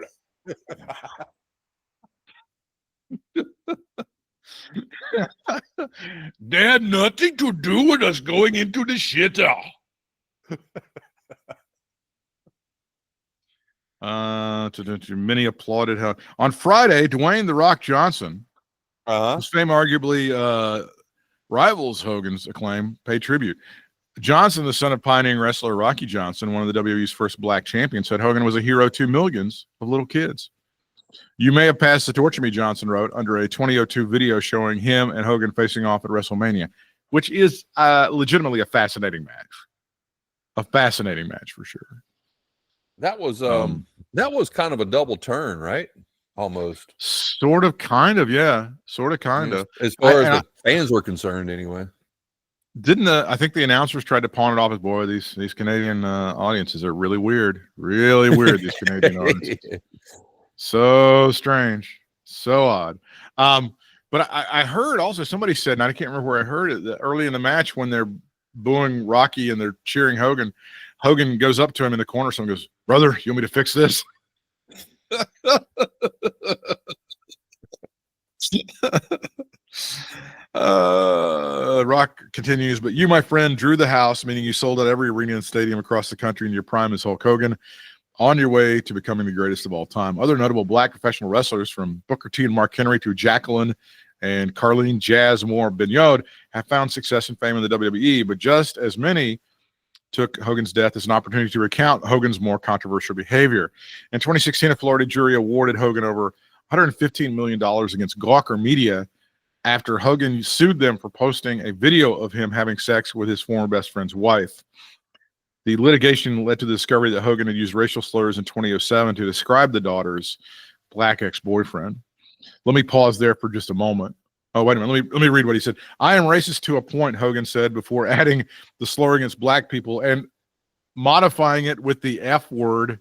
They had nothing to do with us going into the shitter. Many applauded how on Friday, Dwayne "The Rock" Johnson, whose fame arguably rivals Hogan's acclaim, paid tribute. Johnson, the son of pioneering wrestler Rocky Johnson, one of the WWE's first black champions, said Hogan was a hero to millions of little kids. You may have passed the torch to me, Johnson wrote, under a 2002 video showing him and Hogan facing off at WrestleMania, which is legitimately a fascinating match. A fascinating match for sure. That was kind of a double turn, right? Almost. Sort of, kind of, yeah. Sort of, kind of. As far as the fans were concerned, anyway. Didn't I think the announcers tried to pawn it off as, boy, these Canadian audiences are really weird. Really weird, these Canadian audiences. So strange. So odd. But I heard also somebody said, and I can't remember where I heard it, that early in the match when they're booing Rocky and they're cheering Hogan, Hogan goes up to him in the corner. Someone goes, brother, you want me to fix this? Rock continues, but you, my friend, drew the house, meaning you sold out every arena and stadium across the country in your prime as Hulk Hogan, on your way to becoming the greatest of all time. Other notable black professional wrestlers, from Booker T and Mark Henry to Jacqueline and Carlene Jazz Moore Bignod have found success and fame in the WWE, but just as many took Hogan's death as an opportunity to recount Hogan's more controversial behavior. In 2016, a Florida jury awarded Hogan over $115 million against Gawker Media after Hogan sued them for posting a video of him having sex with his former best friend's wife. The litigation led to the discovery that Hogan had used racial slurs in 2007 to describe the daughter's black ex-boyfriend. Let me pause there for just a moment. Oh, wait a minute. Let me read what he said. I am racist to a point, Hogan said, before adding the slur against black people and modifying it with the F word.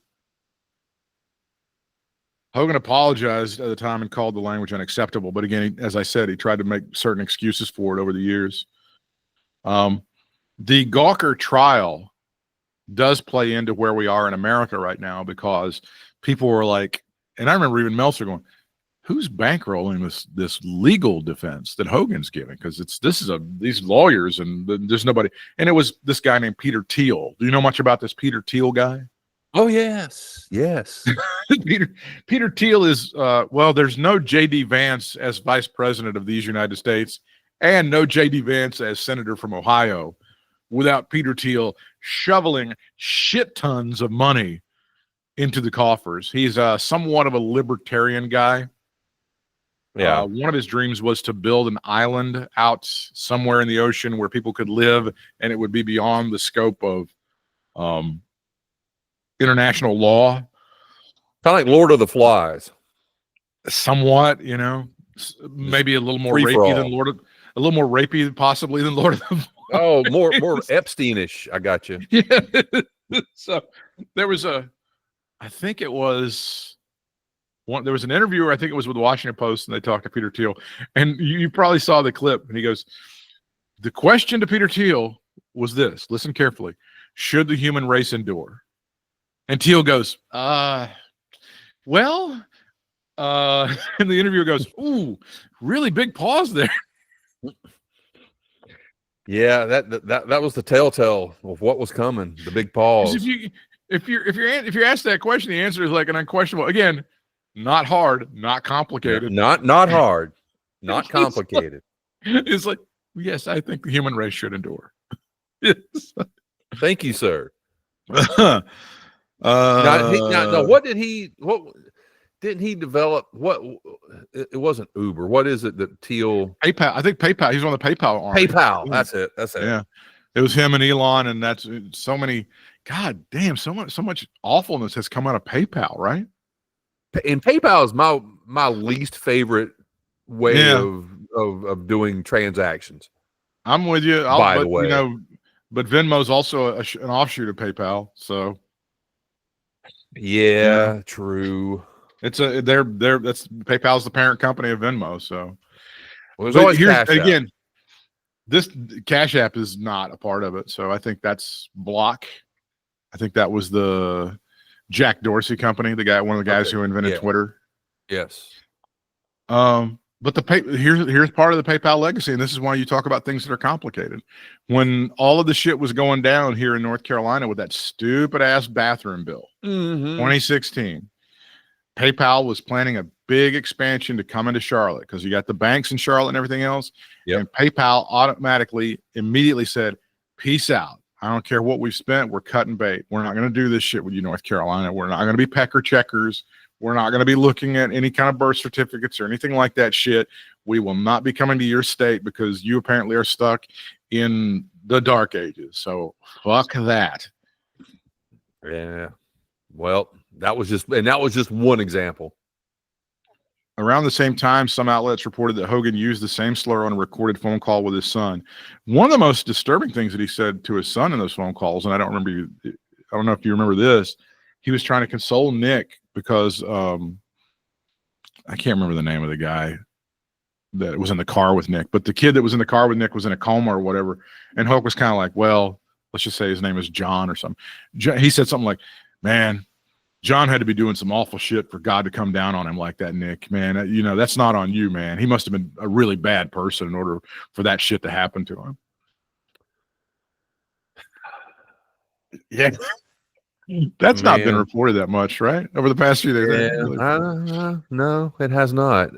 Hogan apologized at the time and called the language unacceptable. But again, as I said, he tried to make certain excuses for it over the years. The Gawker trial does play into where we are in America right now, because people were like, and I remember even Meltzer going, who's bankrolling this legal defense that Hogan's giving? Because these lawyers and there's nobody. And it was this guy named Peter Thiel. Do you know much about this Peter Thiel guy? Oh, yes. Peter Thiel is there's no J.D. Vance as vice president of these United States and no J.D. Vance as senator from Ohio without Peter Thiel shoveling shit tons of money into the coffers. He's somewhat of a libertarian guy. Yeah. One of his dreams was to build an island out somewhere in the ocean where people could live, and it would be beyond the scope of international law. Kind of like Lord of the Flies. Somewhat, maybe a little more rapey than a little more rapey possibly than Lord of the Flies. Oh, more Epsteinish. I got you. Yeah. So there was I think it was there was an interviewer, I think it was with the Washington Post, and they talked to Peter Thiel, and you probably saw the clip, and he goes, the question to Peter Thiel was this, listen carefully, should the human race endure? And Thiel goes, and the interviewer goes, ooh, really big pause there. Yeah, that was the telltale of what was coming, the big pause. If you're asked that question, the answer is like an unquestionable. Again, not hard, not complicated. Not hard, not complicated. It's like, yes, I think the human race should endure. Yes. Thank you, sir. What didn't he develop? What it wasn't Uber. What is it that Thiel? PayPal. I think PayPal. He's on the PayPal arm. PayPal. That's it. Yeah, it was him and Elon, and that's so many. God damn, so much awfulness has come out of PayPal, right? And PayPal is my least favorite way of doing transactions. I'm with you. By the way, but Venmo's also an offshoot of PayPal. So yeah. True. It's that's PayPal's the parent company of Venmo. So there's always Cash App. Again, this Cash App is not a part of it. So I think that's Block. I think that was the Jack Dorsey company, one of the guys who invented Twitter. Yes. But here's part of the PayPal legacy, and this is why you talk about things that are complicated. When all of the shit was going down here in North Carolina with that stupid ass bathroom bill, 2016, PayPal was planning a big expansion to come into Charlotte because you got the banks in Charlotte and everything else. Yep. And PayPal immediately said, peace out. I don't care what we've spent. We're cutting bait. We're not going to do this shit with you, North Carolina. We're not going to be pecker checkers. We're not going to be looking at any kind of birth certificates or anything like that shit. We will not be coming to your state because you apparently are stuck in the dark ages. So fuck that. Yeah. Well, that was just one example. Around the same time, some outlets reported that Hogan used the same slur on a recorded phone call with his son. One of the most disturbing things that he said to his son in those phone calls, and I don't know if you remember this, he was trying to console Nick because I can't remember the name of the guy that was in the car with Nick, but the kid that was in the car with Nick was in a coma or whatever. And Hulk was kind of like, well, let's just say his name is John or something. He said something like, man, John had to be doing some awful shit for God to come down on him like that, Nick, man. That's not on you, man. He must have been a really bad person in order for that shit to happen to him. Yeah. That's not been reported that much, right? Over the past few days. Yeah, no, it has not.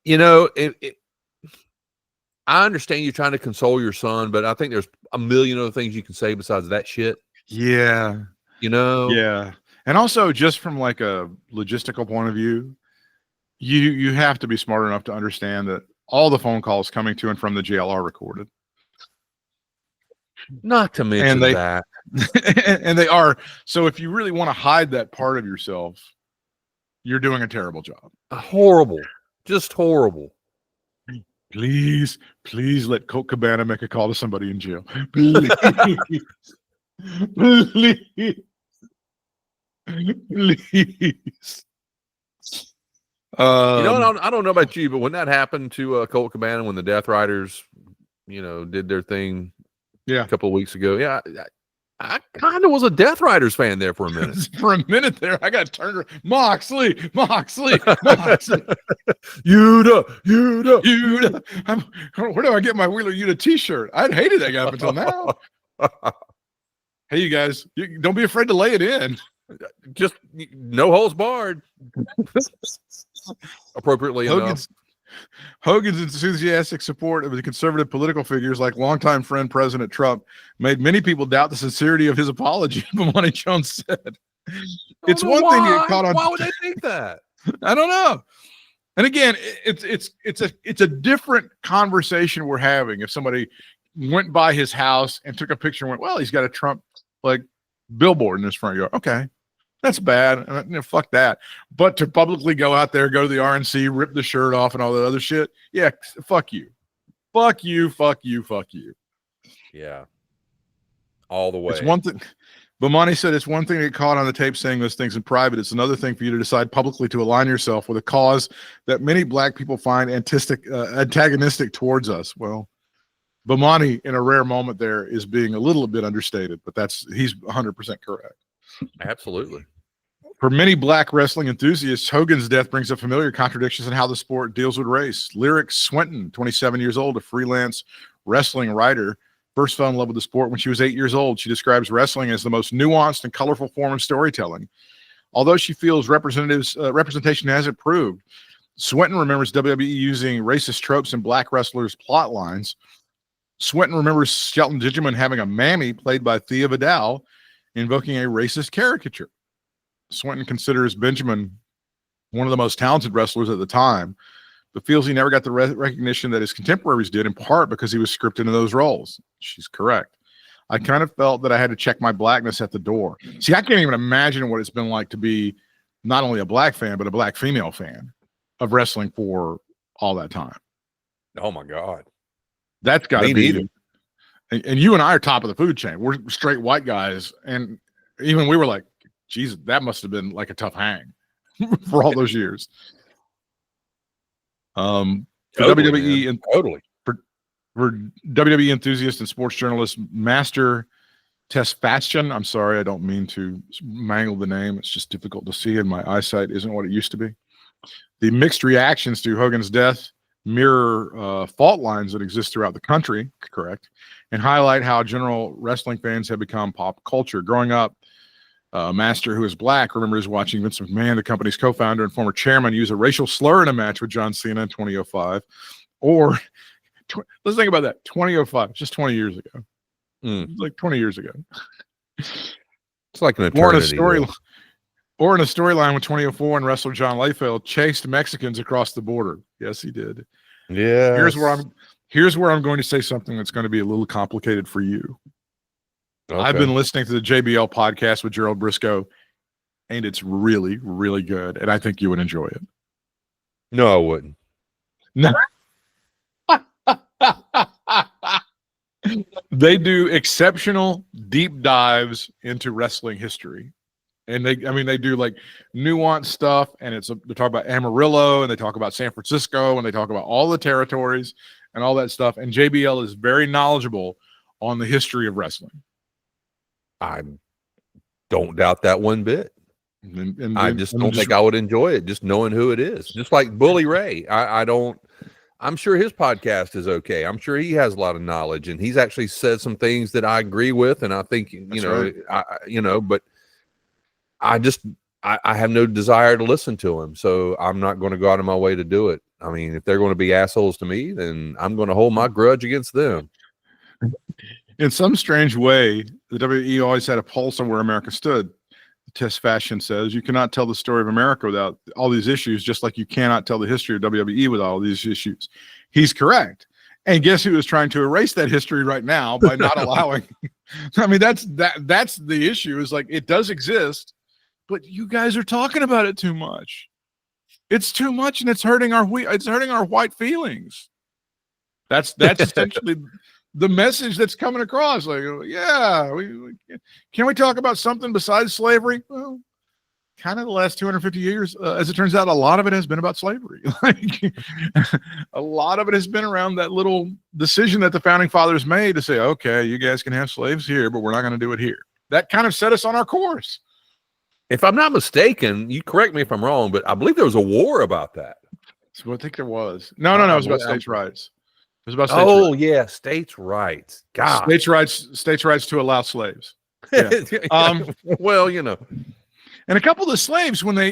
You know, I understand you're trying to console your son, but I think there's a million other things you can say besides that shit. Yeah. You know? Yeah. And also, just from like a logistical point of view, you have to be smart enough to understand that all the phone calls coming to and from the jail are recorded. Not to mention that. And they are. So if you really want to hide that part of yourself, you're doing a terrible job. Horrible. Just horrible. Please let Colt Cabana make a call to somebody in jail. Please. Please. Please. You know, I don't know about you, but when that happened to Colt Cabana, when the Death Riders, did their thing, a couple of weeks ago, I kind of was a Death Riders fan there for a minute. For a minute there, I got turned. Moxley. Yuta. Where do I get my Wheeler Yuta T-shirt? I'd hated that guy up until now. Hey, you guys, don't be afraid to lay it in. Just no holds barred. Appropriately enough. Hogan's enthusiastic support of the conservative political figures like longtime friend President Trump made many people doubt the sincerity of his apology, Bomani Jones said. It's one thing to get caught on. Why would they think that? I don't know. And again, it's a different conversation we're having. If somebody went by his house and took a picture and went, well, he's got a Trump billboard in his front yard. Okay. That's bad. Fuck that. But to publicly go out there, go to the RNC, rip the shirt off and all that other shit. Yeah. Fuck you. Fuck you. Fuck you. Fuck you. Yeah. All the way. It's one thing. Bomani said it's one thing to get caught on the tape saying those things in private. It's another thing for you to decide publicly to align yourself with a cause that many black people find antagonistic towards us. Well, Bomani, in a rare moment there, is being a little bit understated, but he's 100% correct. Absolutely. For many black wrestling enthusiasts, Hogan's death brings up familiar contradictions in how the sport deals with race. Lyric Swinton, 27 years old, a freelance wrestling writer, first fell in love with the sport when she was 8 years old. She describes wrestling as the most nuanced and colorful form of storytelling. Although she feels representation has improved, Swinton remembers WWE using racist tropes in black wrestlers' plot lines. Swinton remembers Shelton Benjamin having a mammy played by Thea Vidal, invoking a racist caricature. Swinton considers Benjamin one of the most talented wrestlers at the time, but feels he never got the recognition that his contemporaries did, in part because he was scripted in those roles. She's correct. I kind of felt that I had to check my blackness at the door. See, I can't even imagine what it's been like to be not only a black fan, but a black female fan of wrestling for all that time. Oh, my God. That's got to be. And you and I are top of the food chain. We're straight white guys. And even we were like, Jesus, that must have been like a tough hang for all those years. For WWE and for WWE enthusiast and sports journalist Master Tesfatchen. I'm sorry, I don't mean to mangle the name. It's just difficult to see, and my eyesight isn't what it used to be. The mixed reactions to Hogan's death mirror fault lines that exist throughout the country, correct, and highlight how general wrestling fans have become pop culture. Growing up, Master, who is black, remembers watching Vince McMahon, the company's co-founder and former chairman, use a racial slur in a match with John Cena in 2005. Or, let's think about that, 2005, just 20 years ago. Like 20 years ago. It's like an eternity. Or in a storyline with 2004 and wrestler John Layfield chased Mexicans across the border. Yes, he did. Yeah. Here's where I'm going to say something that's going to be a little complicated for you. Okay. I've been listening to the JBL podcast with Gerald Briscoe, and it's really, really good. And I think you would enjoy it. No, I wouldn't. No. They do exceptional deep dives into wrestling history. And they do like nuanced stuff, and they talk about Amarillo, and they talk about San Francisco, and they talk about all the territories and all that stuff. And JBL is very knowledgeable on the history of wrestling. I don't doubt that one bit. I just don't think I would enjoy it, just knowing who it is. Just like Bully Ray. I'm sure his podcast is okay. I'm sure he has a lot of knowledge, and he's actually said some things that I agree with, and I think, but I have no desire to listen to him, so I'm not going to go out of my way to do it. I mean, if they're going to be assholes to me, then I'm going to hold my grudge against them. In some strange way, the WWE always had a pulse on where America stood. Test Fashion says, you cannot tell the story of America without all these issues, just like you cannot tell the history of WWE without all these issues. He's correct. And guess who is trying to erase that history right now by not allowing? I mean, that's the issue, is like, it does exist, but you guys are talking about it too much. It's too much, and it's hurting our white feelings. That's essentially the message that's coming across. Like, yeah, can we talk about something besides slavery? Well, kind of the last 250 years, as it turns out, a lot of it has been about slavery. Like, a lot of it has been around that little decision that the founding fathers made to say, okay, you guys can have slaves here, but we're not going to do it here. That kind of set us on our course. If I'm not mistaken, you correct me if I'm wrong, but I believe there was a war about that. So I think there was. No, it was about states' rights. It was about states' rights. Yeah, states' rights. God. States' rights to allow slaves. Yeah. Well, you know. And a couple of the slaves, when they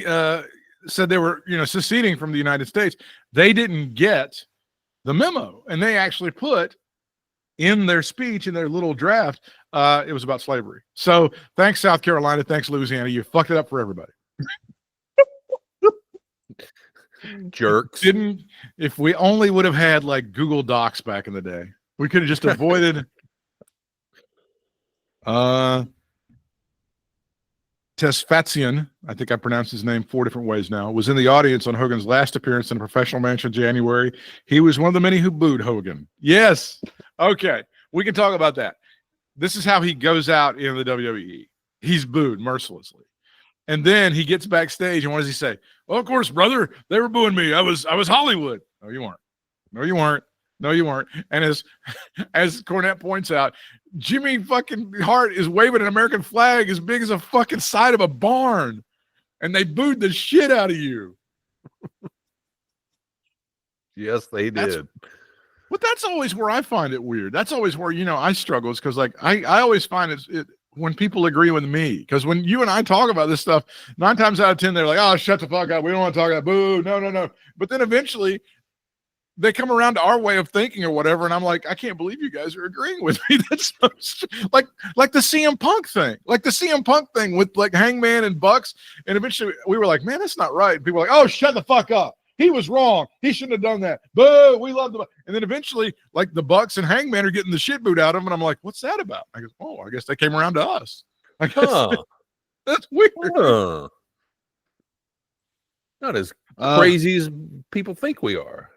said they were, seceding from the United States, they didn't get the memo. And they actually put in their speech, in their little draft, it was about slavery. So thanks, South Carolina. Thanks, Louisiana. You fucked it up for everybody. Jerks. If we only would have had like Google Docs back in the day, we could have just avoided. Tesfatsion, I think I pronounced his name 4 different ways now, was in the audience on Hogan's last appearance in a professional match in January. He was one of the many who booed Hogan. Yes. Okay. We can talk about that. This is how he goes out in the WWE. He's booed mercilessly. And then he gets backstage, and what does he say? Well, of course, brother, they were booing me. I was Hollywood. No, you weren't. No, you weren't. No, you weren't. And as Cornette points out, Jimmy fucking Hart is waving an American flag as big as a fucking side of a barn, and they booed the shit out of you. Yes, they did. But that's always where I find it weird. That's always where, I struggle, is because like I always find it when people agree with me, because when you and I talk about this stuff, 9 times out of 10 they're like, oh, shut the fuck up, we don't want to talk about boo, no. But then eventually they come around to our way of thinking or whatever, and I'm like, I can't believe you guys are agreeing with me. That's so like the CM Punk thing, with like Hangman and Bucks, and eventually we were like, man, that's not right. And people were like, oh, shut the fuck up. He was wrong. He shouldn't have done that. Boo, we love the. And then eventually, like, the Bucks and Hangman are getting the shit booed out of them, and I'm like, what's that about? I go, oh, I guess they came around to us. I guess that's weird. Not as crazy as people think we are.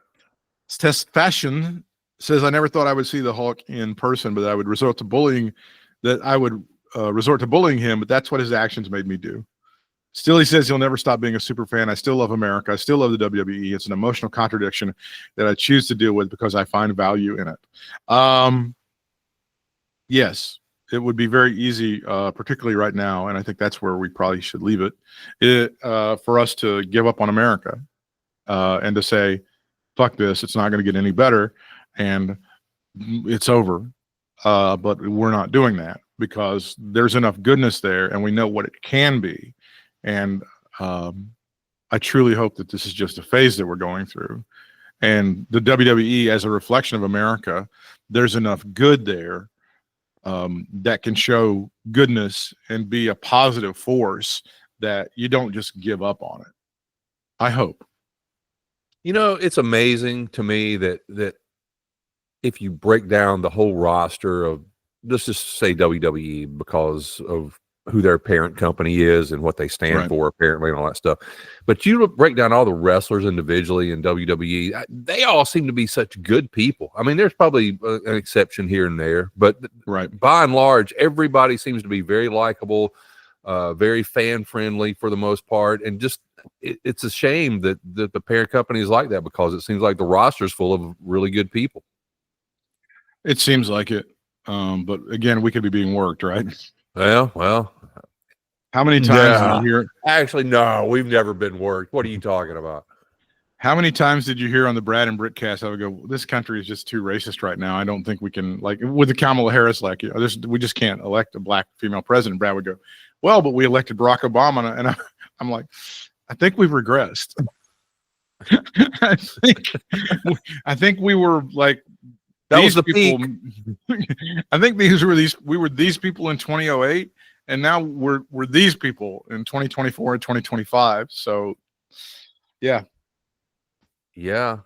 Test Fashion says, I never thought I would see the Hulk in person, but I would resort to bullying. Resort to bullying him, but that's what his actions made me do. Still, he says he'll never stop being a super fan. I still love America. I still love the WWE. It's an emotional contradiction that I choose to deal with because I find value in it. Yes, it would be very easy, particularly right now, and I think that's where we probably should leave it, for us to give up on America and to say, fuck this, it's not going to get any better, and it's over. But we're not doing that because there's enough goodness there, and we know what it can be. And I truly hope that this is just a phase that we're going through. And the WWE, as a reflection of America, there's enough good there that can show goodness and be a positive force that you don't just give up on it. I hope. It's amazing to me that if you break down the whole roster of, let's just say WWE, because of who their parent company is and what they stand for, apparently, and all that stuff. But you break down all the wrestlers individually in WWE, they all seem to be such good people. I mean, there's probably an exception here and there, but by and large, everybody seems to be very likable, very fan-friendly for the most part. And just, it's a shame that the parent company is like that, because it seems like the roster is full of really good people. It seems like it. But again, we could be being worked, right? Well. How many times did you hear? Actually, no, we've never been worked. What are you talking about? How many times did you hear on the Brad and Britt cast? I would go, this country is just too racist right now. I don't think we can, like, with the Kamala Harris, like, we just can't elect a black female president. Brad would go, well, but we elected Barack Obama. And I'm like, I think we've regressed. I think we were like That was the people. peak. I think we were these people in 2008, and now we're these people in 2024 and 2025. So, yeah. Yeah.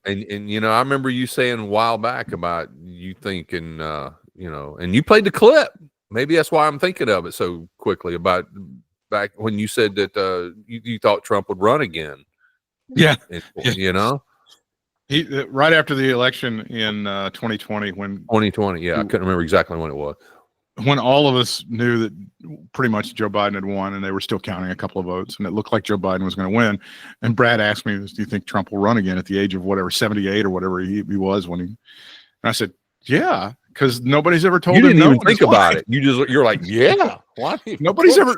And you know, I remember you saying a while back about you thinking, you know, and you played the clip. Maybe that's why I'm thinking of it so quickly about back when you said that you thought Trump would run again. Yeah. You know, he right after the election in 2020 when 2020. Yeah, I couldn't remember exactly when it was. When all of us knew that pretty much Joe Biden had won, and they were still counting a couple of votes, and it looked like Joe Biden was going to win. And Brad asked me, "Do you think Trump will run again at the age of whatever 78 or whatever he was when he?" And I said, "Yeah." Because nobody's ever told you him didn't no even think about it. You're like, yeah. Why? Nobody's ever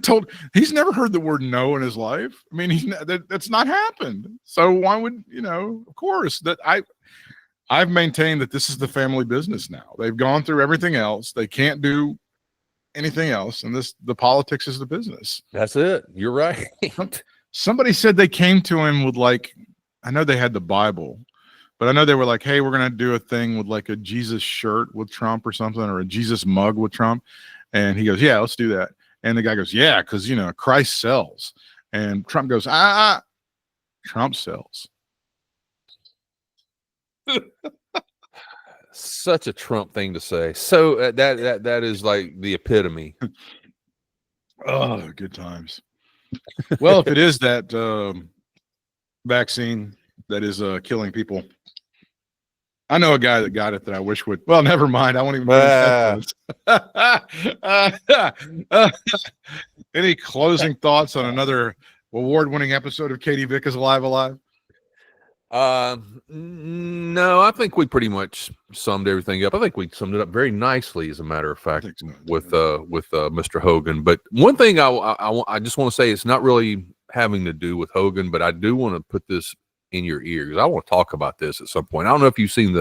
told. He's never heard the word no in his life. I mean, that's not happened. So why would of course that I've maintained that this is the family business now. They've gone through everything else. They can't do anything else, and the politics is the business. That's it. You're right. Somebody said they came to him with I know they had the Bible. But I know they were like, hey, we're going to do a thing with like a Jesus shirt with Trump or something, or a Jesus mug with Trump. And he goes, yeah, let's do that. And the guy goes, yeah, because, Christ sells. And Trump goes, Trump sells. Such a Trump thing to say. So that is like the epitome. Oh, good times. Well, if it is that vaccine that is killing people, I know a guy that got it that I wish would. Well, never mind. I won't even. Any closing thoughts on another award-winning episode of Katie Vick is Alive? No, I think we pretty much summed everything up. I think we summed it up very nicely, as a matter of fact, with Mr. Hogan. But one thing I just want to say, it's not really having to do with Hogan, but I do want to put this in your ears. I want to talk about this at some point. I don't know if you've seen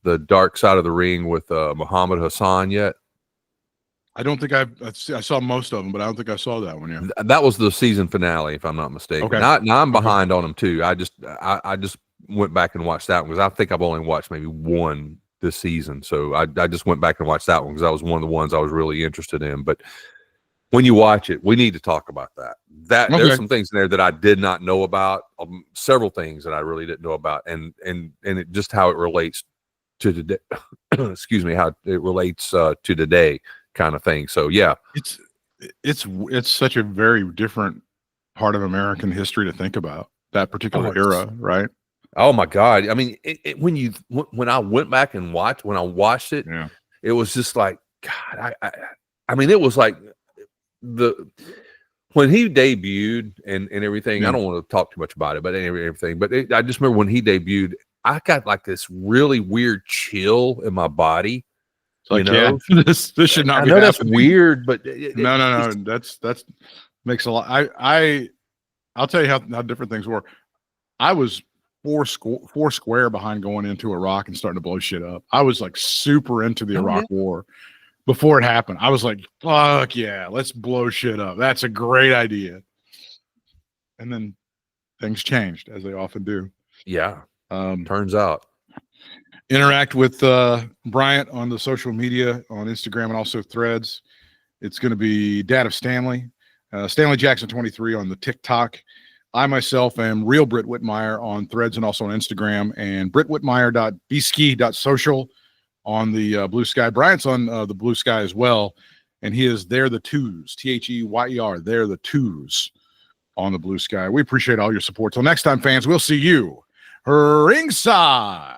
the Dark Side of the Ring with Muhammad Hassan yet. I don't think I saw most of them, but I don't think I saw that one yet. That was the season finale, if I'm not mistaken. Okay. Now I'm behind on them too. I just went back and watched that one because I think I've only watched maybe one this season. So I just went back and watched that one because that was one of the ones I was really interested in. But when you watch it, we need to talk about that. There's some things in there that I did not know about. Several things that I really didn't know about, and it just how it relates to today. Excuse me, how it relates to today, kind of thing. So yeah, it's such a very different part of American history to think about, that particular era, right? Oh my God! I mean, when I went back and watched it, it was just like, God, I mean, it was like when he debuted and everything. I don't want to talk too much about it, but everything. But I just remember when he debuted, I got like this really weird chill in my body. Like, this should not be happening. That's weird, but no. That's makes a lot. I'll tell you how different things were. I was four square behind going into Iraq and starting to blow shit up. I was like super into the Iraq War before it happened. I was like, fuck yeah, let's blow shit up. That's a great idea. And then things changed, as they often do. Yeah. Turns out. Interact with Bryant on the social media, on Instagram and also Threads. It's going to be Dad of Stanley, Stanley Jackson 23 on the TikTok. I myself am Real Britt Whitmire on Threads and also on Instagram, and brittwhitmire.bski.social on the Blue Sky. Bryant's on the Blue Sky as well, and he is They're the Twos, THEYER, They're the Twos on the Blue Sky. We appreciate all your support. Till next time, fans, we'll see you ringside.